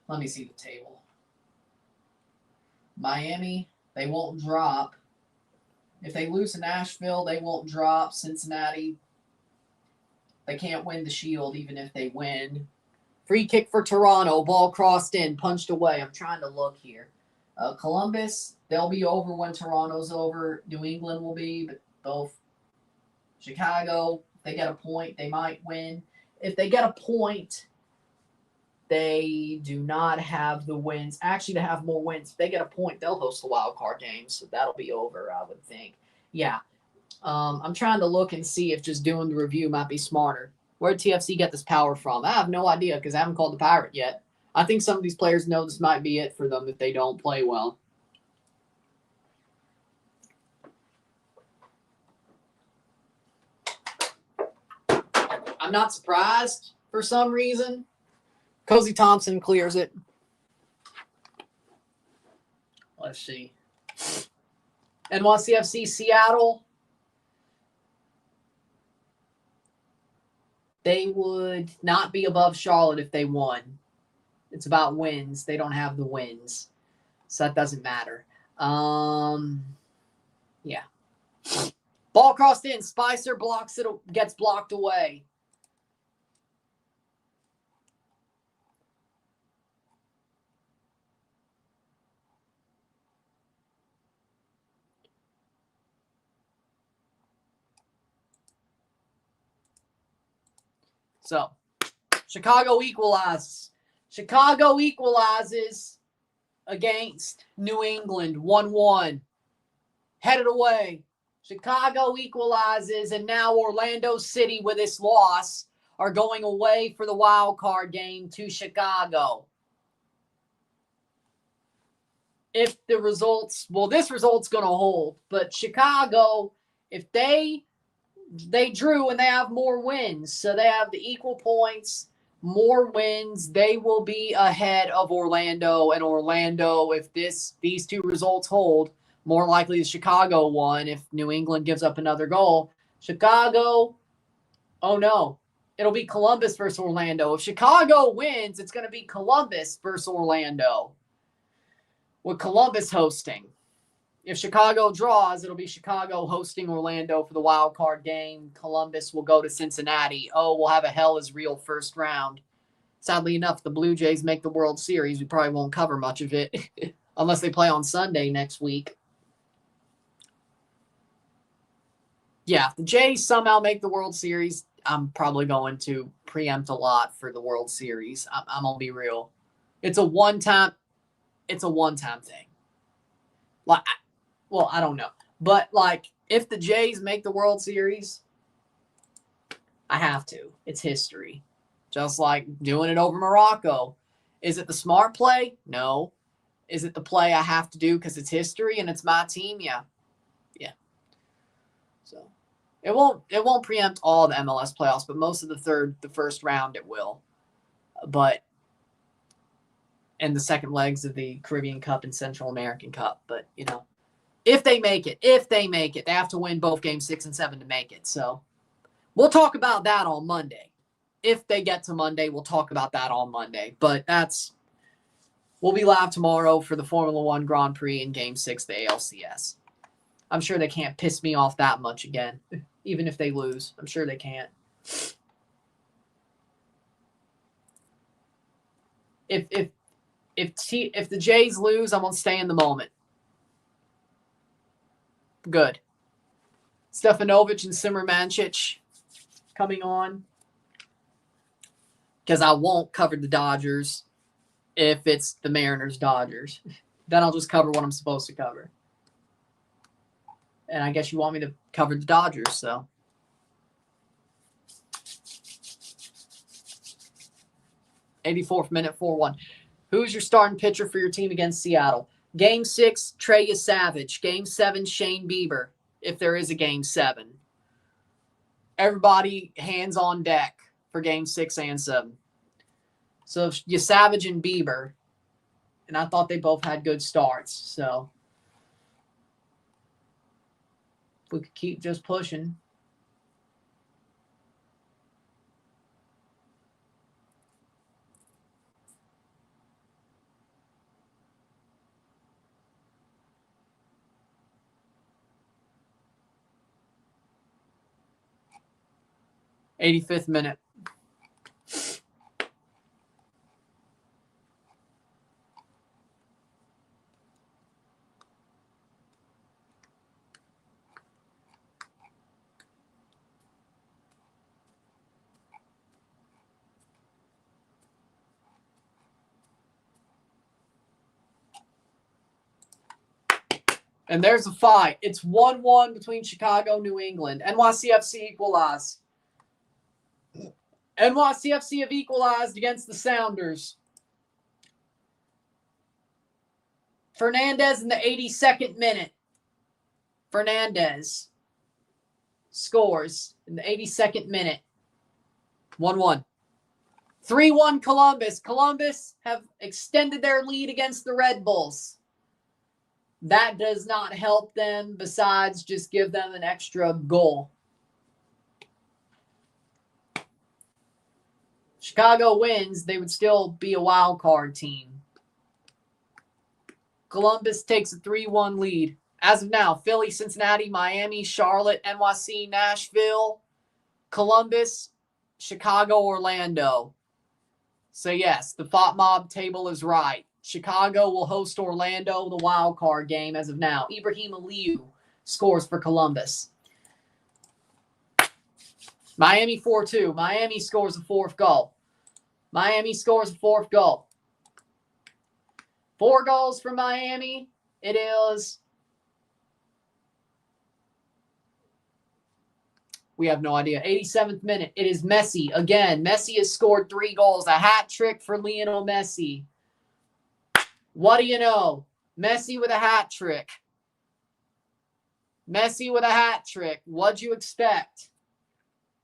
Speaker 1: Let me see the table. Miami, they won't drop. If they lose to Nashville, they won't drop. Cincinnati, they can't win the Shield even if they win. Free kick for Toronto. Ball crossed in, punched away. I'm trying to look here. Columbus, they'll be over when Toronto's over. New England will be, but both. Chicago, if they get a point, they might win. If they get a point, they do not have the wins. Actually, to have more wins, if they get a point, they'll host the wild card game, so that'll be over, I would think. Yeah. I'm trying to look and see if just doing the review might be smarter. Where did TFC get this power from? I have no idea because I haven't called the Pirate yet. I think some of these players know this might be it for them if they don't play well. I'm not surprised for some reason. Cozy Thompson clears it. Let's see. NYCFC Seattle. They would not be above Charlotte if they won. It's about wins. They don't have the wins. So that doesn't matter. Yeah. Ball crossed in. Spicer blocks it, gets blocked away. So, Chicago equalizes. Chicago equalizes against New England 1-1. Headed away. Chicago equalizes, and now Orlando City, with this loss, are going away for the wild card game to Chicago. If the results, well, this result's going to hold, but Chicago, if they drew and they have more wins, so they have the equal points, more wins, they will be ahead of Orlando. And Orlando, if these two results hold, more likely the Chicago one if New England gives up another goal. Chicago, oh no, it'll be Columbus versus Orlando. If Chicago wins, it's going to be Columbus versus Orlando, with Columbus hosting. If Chicago draws, it'll be Chicago hosting Orlando for the wild card game. Columbus will go to Cincinnati. Oh, we'll have a hell is real first round. Sadly enough, the Blue Jays make the World Series. We probably won't cover much of it unless they play on Sunday next week. Yeah, if the Jays somehow make the World Series, I'm probably going to preempt a lot for the World Series. I'm going to be real. It's a one-time thing. Like, well, I don't know. But, like, if the Jays make the World Series, I have to. It's history. Just like doing it over Morocco. Is it the smart play? No. Is it the play I have to do because it's history and it's my team? Yeah. Yeah. So, it won't preempt all the MLS playoffs, but most of the first round it will. But, and the second legs of the Caribbean Cup and Central American Cup. But, you know. If they make it, they have to win both games 6 and 7 to make it. So we'll talk about that on Monday. If they get to Monday, we'll talk about that on Monday. But we'll be live tomorrow for the Formula One Grand Prix in Game 6 of the ALCS. I'm sure they can't piss me off that much again, even if they lose. I'm sure they can't. If the Jays lose, I'm gonna stay in the moment. Good. Stefanovic and Simmermancic coming on. Because I won't cover the Dodgers if it's the Mariners-Dodgers. Then I'll just cover what I'm supposed to cover. And I guess you want me to cover the Dodgers, so. '84th minute, 4-1. Who's your starting pitcher for your team against Seattle? Game 6, Trey Savage. Game 7, Shane Bieber, if there is a Game 7. Everybody hands on deck for Game 6 and 7. So Savage and Bieber, and I thought they both had good starts. So if we could keep just pushing. '85th minute. And there's a fight. It's 1-1 between Chicago and New England. NYCFC equalized. NYCFC have equalized against the Sounders. Fernandez in the 82nd minute. Fernandez scores in the 82nd minute. 1-1. 3-1 Columbus. Columbus have extended their lead against the Red Bulls. That does not help them besides just give them an extra goal. Chicago wins, they would still be a wild card team. Columbus takes a 3-1 lead. As of now, Philly, Cincinnati, Miami, Charlotte, NYC, Nashville, Columbus, Chicago, Orlando. So yes, the Thought Mob table is right. Chicago will host Orlando, the wild card game as of now. Ibrahim Aliyu scores for Columbus. Miami 4-2. Miami scores a fourth goal. Miami scores a fourth goal. 4 goals for Miami. It is. We have no idea. 87th minute. It is Messi again. Messi has scored 3 goals. A hat trick for Lionel Messi. What do you know? Messi with a hat trick. Messi with a hat trick. What'd you expect?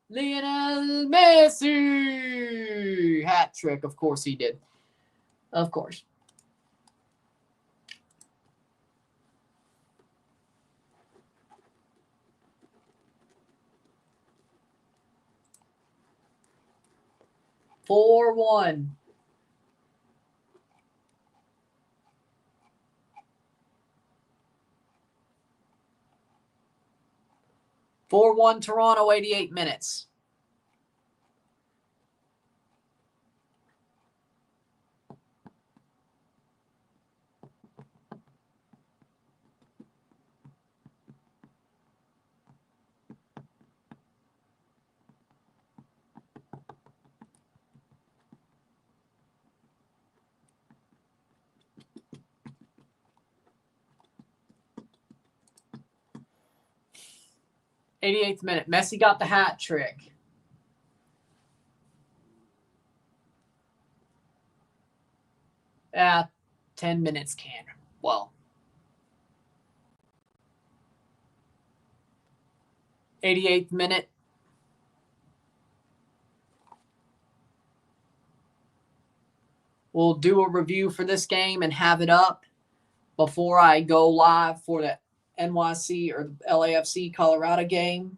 Speaker 1: Lionel Messi! Hat trick. Of course he did. Of course. Four one. Toronto, 88 minutes. '88th minute. Messi got the hat trick. Ah, 10 minutes can. Well. 88th minute. We'll do a review for this game and have it up before I go live for the NYC or LAFC Colorado game.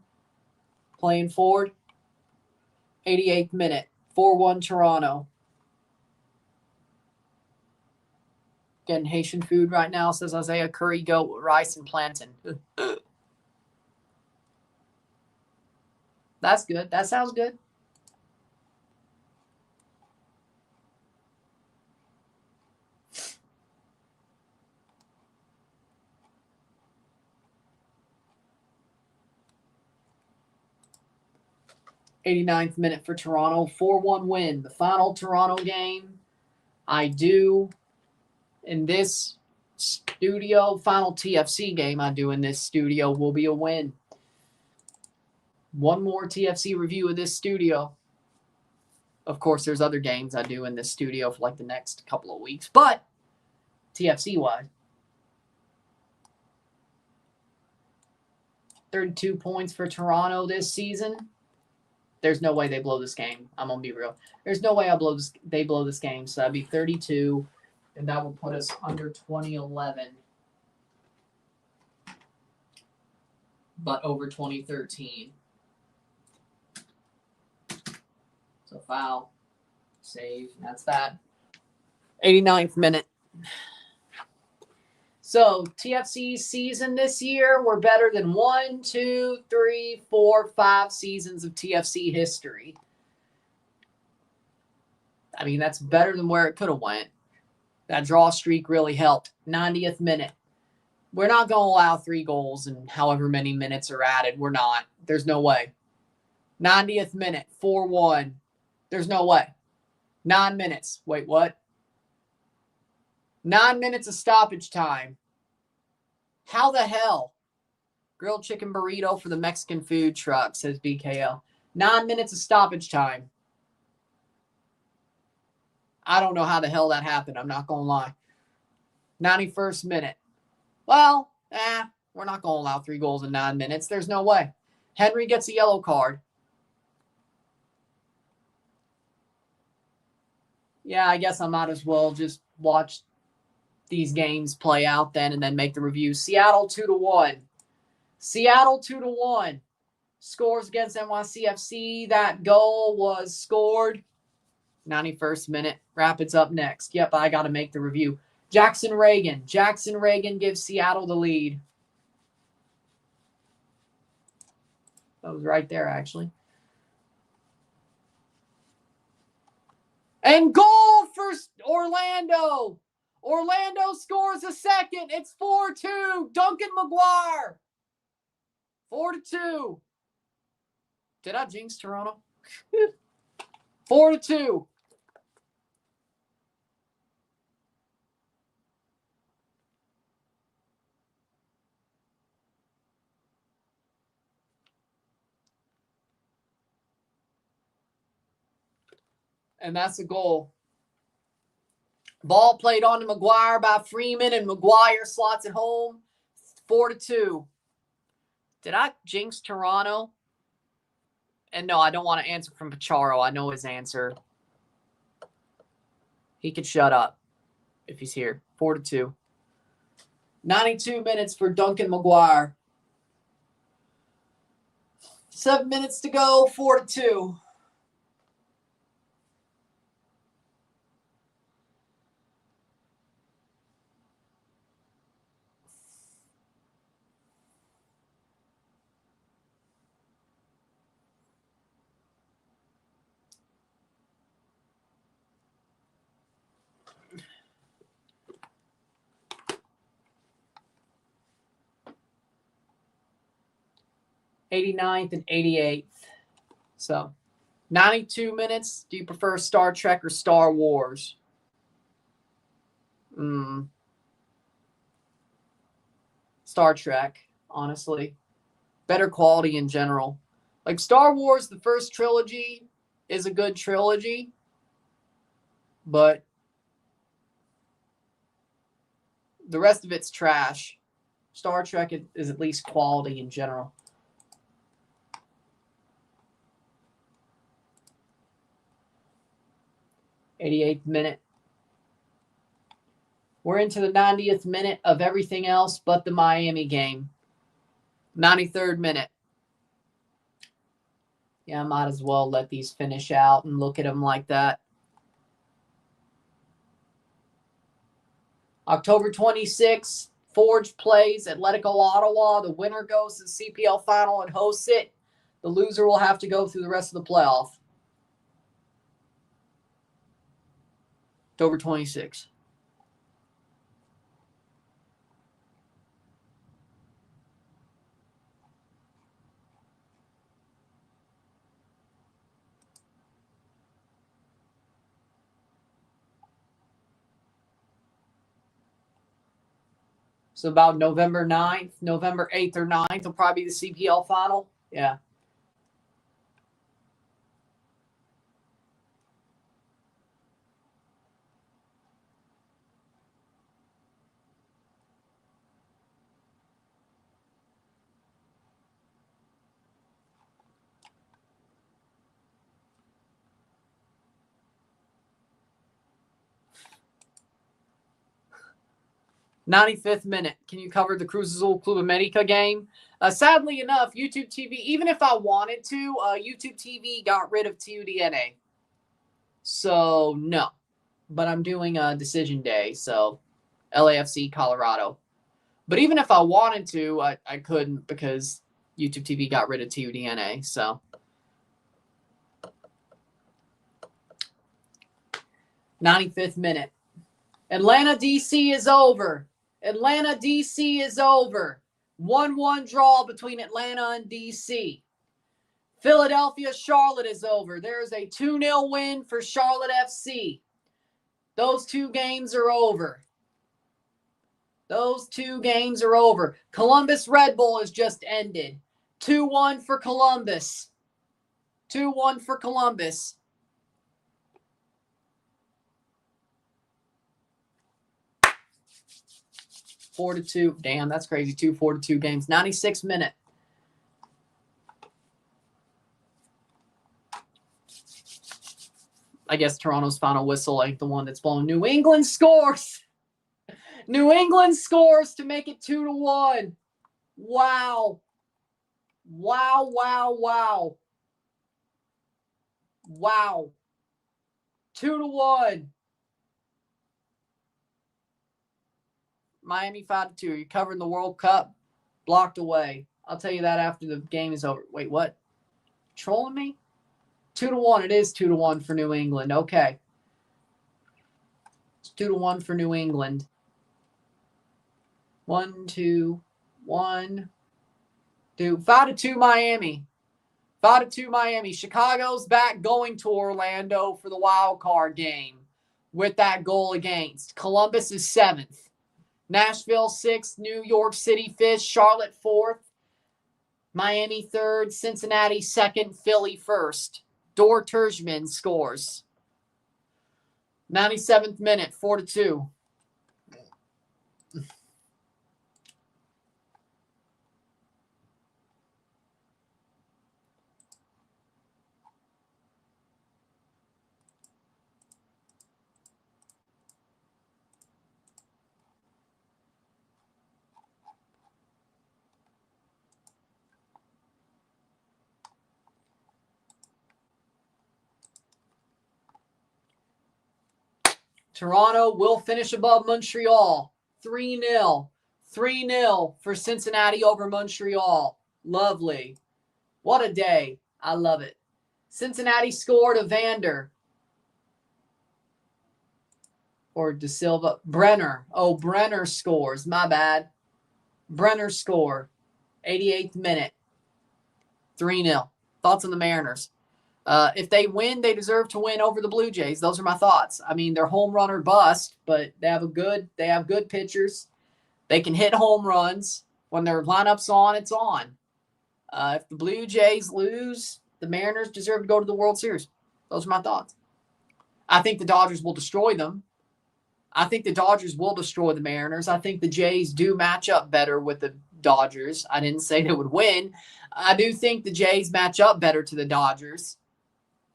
Speaker 1: Playing forward. 88th minute. 4-1 Toronto. Getting Haitian food right now, says Isaiah. Curry goat with rice and plantain. That's good. That sounds good. '89th minute for Toronto. 4-1 win. The final Toronto game I do in this studio, final TFC game I do in this studio will be a win. One more TFC review of this studio. Of course, there's other games I do in this studio for like the next couple of weeks, but TFC-wise. 32 points for Toronto this season. There's no way they blow this game. I'm going to be real. There's no way they blow this game. So that'd be 32, and that will put us under 2011, but over 2013. So foul, save, and that's that. 89th minute. So TFC's season this year were better than 1, 2, 3, 4, 5 seasons of TFC history. I mean, that's better than where it could have went. That draw streak really helped. 90th minute. We're not going to allow 3 goals and however many minutes are added. We're not. There's no way. 90th minute, 4-1. There's no way. 9 minutes. Wait, what? 9 minutes of stoppage time. How the hell? Grilled chicken burrito for the Mexican food truck, says BKL. 9 minutes of stoppage time. I don't know how the hell that happened. I'm not going to lie. 91st minute. Well, we're not going to allow 3 goals in 9 minutes. There's no way. Henry gets a yellow card. Yeah, I guess I might as well just watch these games play out then and then make the review. Seattle 2-1. Seattle 2-1. Scores against NYCFC. That goal was scored 91st minute. Rapids up next. Yep, I got to make the review. Jackson Reagan. Jackson Reagan gives Seattle the lead. That was right there, actually. And goal for Orlando. Orlando scores a second. It's 4-2. Duncan McGuire. 4-2. Did I jinx Toronto? 4-2. And that's a goal. Ball played on to McGuire by Freeman, and McGuire slots it home. 4-2. Did I jinx Toronto? And no, I don't want to answer from Pacharo. I know his answer. He could shut up if he's here. 4-2. 92 minutes for Duncan McGuire. 7 minutes to go. 4-2. '89th and 88th. So, 92 minutes. Do you prefer Star Trek or Star Wars? Star Trek, honestly. Better quality in general. Like Star Wars, the first trilogy is a good trilogy, but the rest of it's trash. Star Trek is at least quality in general. 88th minute. We're into the 90th minute of everything else but the Miami game. 93rd minute. Yeah, I might as well let these finish out and look at them like that. October 26th, Forge plays Atletico Ottawa. The winner goes to the CPL final and hosts it. The loser will have to go through the rest of the playoff. October 26th. So about November 9th, November 8th or 9th will probably be the CPL final. Yeah. '95th minute. Can you cover the Cruz Azul Club America game? Sadly enough, YouTube TV, even if I wanted to, YouTube TV got rid of TUDNA. So, no. But I'm doing a decision day, so LAFC Colorado. But even if I wanted to, I couldn't because YouTube TV got rid of TUDNA. So, 95th minute. Atlanta, DC is over. Atlanta, DC is over. 1-1 draw between Atlanta and DC. Philadelphia, Charlotte is over. There is a 2-0 win for Charlotte FC. Those two games are over. Those two games are over. Columbus Red Bull has just ended. 2-1 for Columbus. 2-1 for Columbus. Four to two. Damn, that's crazy. 4-2 games. 96th minute. I guess Toronto's final whistle ain't the one that's blown. New England scores. New England scores to make it 2-1. Wow. Wow, wow, wow. Wow. 2-1. Miami 5-2. You're covering the World Cup. Blocked away. I'll tell you that after the game is over. Wait, what? Trolling me? 2-1. It is 2-1 for New England. Okay. It's 2-1 for New England. 1, 2, 1, 2. 5-2 Miami. 5-2 Miami. Chicago's back going to Orlando for the wild card game with that goal against. Columbus is 7th. Nashville 6th. New York City 5th. Charlotte 4th. Miami 3rd. Cincinnati 2nd. Philly 1st. Dor Terjman scores. 97th minute. 4-2. Toronto will finish above Montreal. 3-0. 3-0 for Cincinnati over Montreal. Lovely. What a day. I love it. Cincinnati scored Evander. Or De Silva. Brenner. Oh, Brenner scores. My bad. Brenner score. 88th minute. 3-0. Thoughts on the Mariners? If they win, they deserve to win over the Blue Jays. Those are my thoughts. I mean, they're home run or bust, but they have good pitchers. They can hit home runs. When their lineup's on, it's on. If the Blue Jays lose, the Mariners deserve to go to the World Series. Those are my thoughts. I think the Dodgers will destroy them. I think the Dodgers will destroy the Mariners. I think the Jays do match up better with the Dodgers. I didn't say they would win. I do think the Jays match up better to the Dodgers.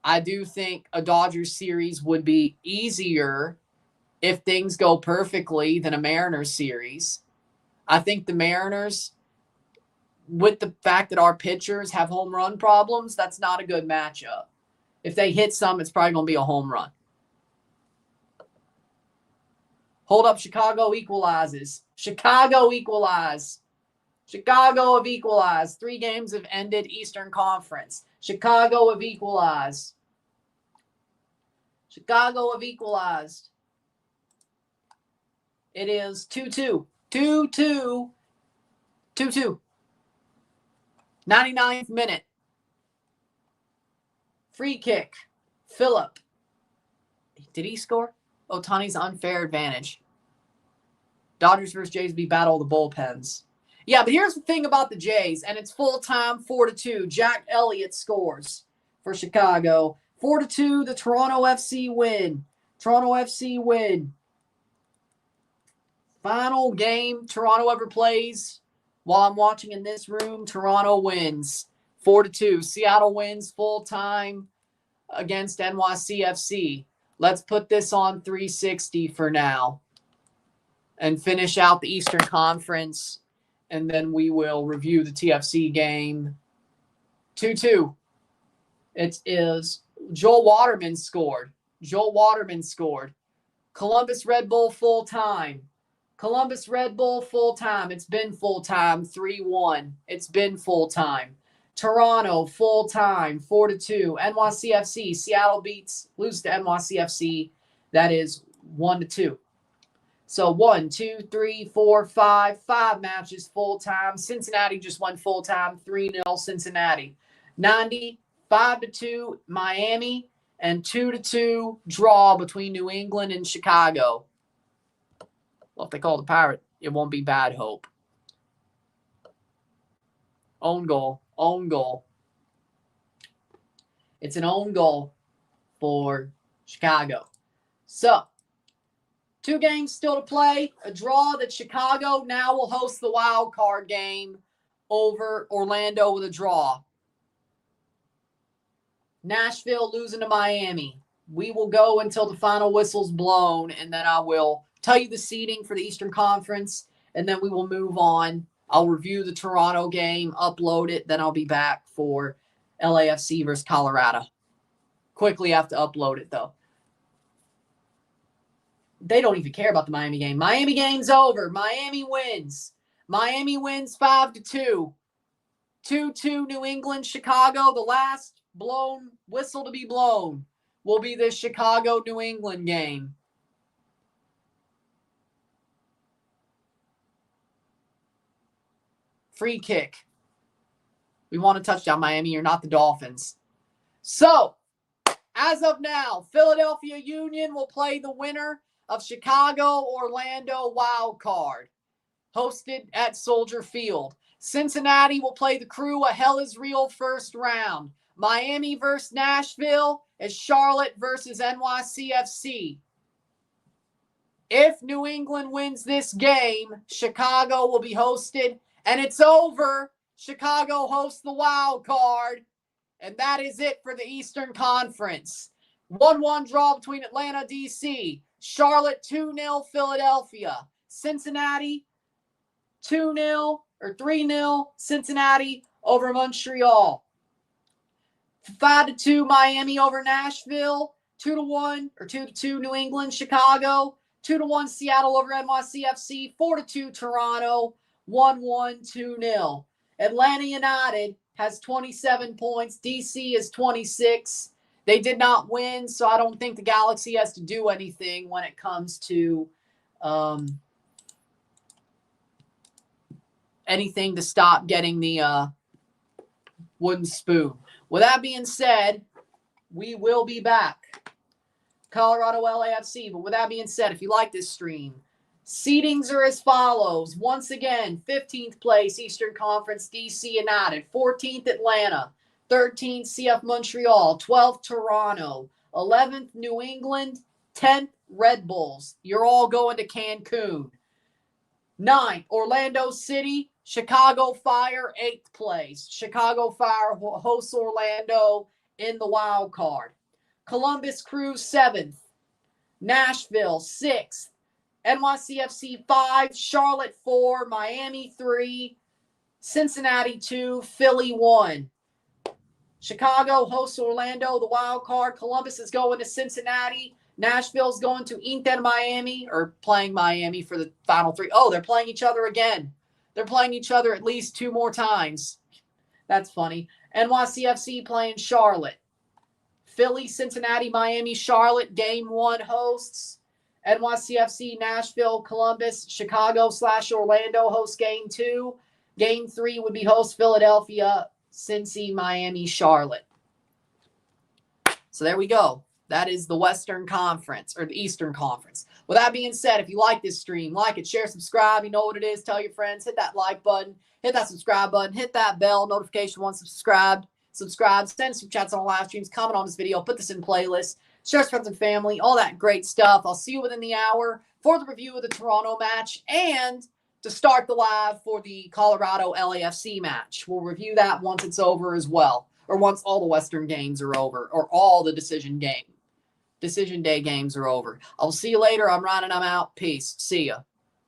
Speaker 1: I do think a Dodgers series would be easier if things go perfectly than a Mariners series. I think the Mariners, with the fact that our pitchers have home run problems, that's not a good matchup. If they hit some, it's probably going to be a home run. Hold up, Chicago equalizes. Chicago equalized. Chicago have equalized. 3 games have ended Eastern Conference. Chicago have equalized. Chicago have equalized. It is 2-2. 2-2. 2-2. 99th minute. Free kick. Phillip. Did he score? Ohtani's unfair advantage. Dodgers versus Jays be battle of the bullpens. Yeah, but here's the thing about the Jays, and it's full-time 4-2. Jack Elliott scores for Chicago. 4-2, the Toronto FC win. Toronto FC win. Final game Toronto ever plays. While I'm watching in this room, Toronto wins. 4-2. Seattle wins full-time against NYCFC. Let's put this on 360 for now and finish out the Eastern Conference. And then we will review the TFC game. 2-2. It is Joel Waterman scored. Joel Waterman scored. Columbus Red Bull full-time. Columbus Red Bull full-time. It's been full-time. 3-1. It's been full-time. Toronto full-time. 4-2. NYCFC. Seattle loses to NYCFC. That is 1-2. So 1, 2, 3, 4, 5 matches full-time. Cincinnati just won full-time. 3-0 Cincinnati. 90, 5-2 Miami, and 2-2 draw between New England and Chicago. Well, if they call the Pirate It won't be bad hope. Own goal. Own goal. It's an own goal for Chicago. So, 2 games still to play. A draw that Chicago now will host the wild card game over Orlando with a draw. Nashville losing to Miami. We will go until the final whistle's blown, and then I will tell you the seeding for the Eastern Conference, and then we will move on. I'll review the Toronto game, upload it, then I'll be back for LAFC versus Colorado. Quickly have to upload it, though. They don't even care about the Miami game. Miami game's over. Miami wins. Miami wins 5-2. 2-2 New England, Chicago. The last blown whistle to be blown will be this Chicago-New England game. Free kick. We want a touchdown, Miami. You're not the Dolphins. So, as of now, Philadelphia Union will play the winner of Chicago-Orlando wild card, hosted at Soldier Field. Cincinnati will play the Crew a Hell is Real first round. Miami versus Nashville is Charlotte versus NYCFC. If New England wins this game, Chicago will be hosted, and it's over. Chicago hosts the wild card, and that is it for the Eastern Conference. 1-1 draw between Atlanta, D.C., Charlotte 2-0 Philadelphia, Cincinnati 2-0 or 3-0 Cincinnati over Montreal. 5-2 Miami over Nashville, 2-1 or 2-2 New England, Chicago, 2-1 Seattle over NYCFC, 4-2 Toronto, 1-1, 2-0. Atlanta United has 27 points. DC is 26. They did not win, so I don't think the Galaxy has to do anything when it comes to anything to stop getting the wooden spoon. With that being said, we will be back. Colorado LAFC. But with that being said, if you like this stream, seedings are as follows. Once again, 15th place, Eastern Conference, DC United. 14th, Atlanta. 13th, CF Montreal. 12th, Toronto. 11th, New England. 10th, Red Bulls. You're all going to Cancun. 9th, Orlando City. Chicago Fire, 8th place. Chicago Fire hosts Orlando in the wild card. Columbus Crew, 7th. Nashville, 6th. NYCFC 5, Charlotte 4, Miami 3, Cincinnati 2, Philly 1. Chicago hosts Orlando, the wild card. Columbus is going to Cincinnati. Nashville's going to Inter Miami, or playing Miami for the final 3. Oh, they're playing each other again. They're playing each other at least 2 more times. That's funny. NYCFC playing Charlotte. Philly, Cincinnati, Miami, Charlotte, game 1 hosts. NYCFC, Nashville, Columbus, Chicago/Orlando hosts game 2. Game 3 would be host Philadelphia, Cincy, Miami, Charlotte. So there we go. That is the Western Conference, or the Eastern Conference. With that being said, if you like this stream, like it, share, subscribe. You know what it is. Tell your friends. Hit that like button. Hit that subscribe button. Hit that bell notification once subscribed. Subscribe. Send some chats on live streams. Comment on this video. Put this in playlist. Share with friends and family. All that great stuff. I'll see you within the hour for the review of the Toronto match and to start the live for the Colorado LAFC match. We'll review that once it's over as well, or once all the Western games are over, or all the Decision Day games are over. I'll see you later. I'm Ryan and I'm out. Peace. See ya.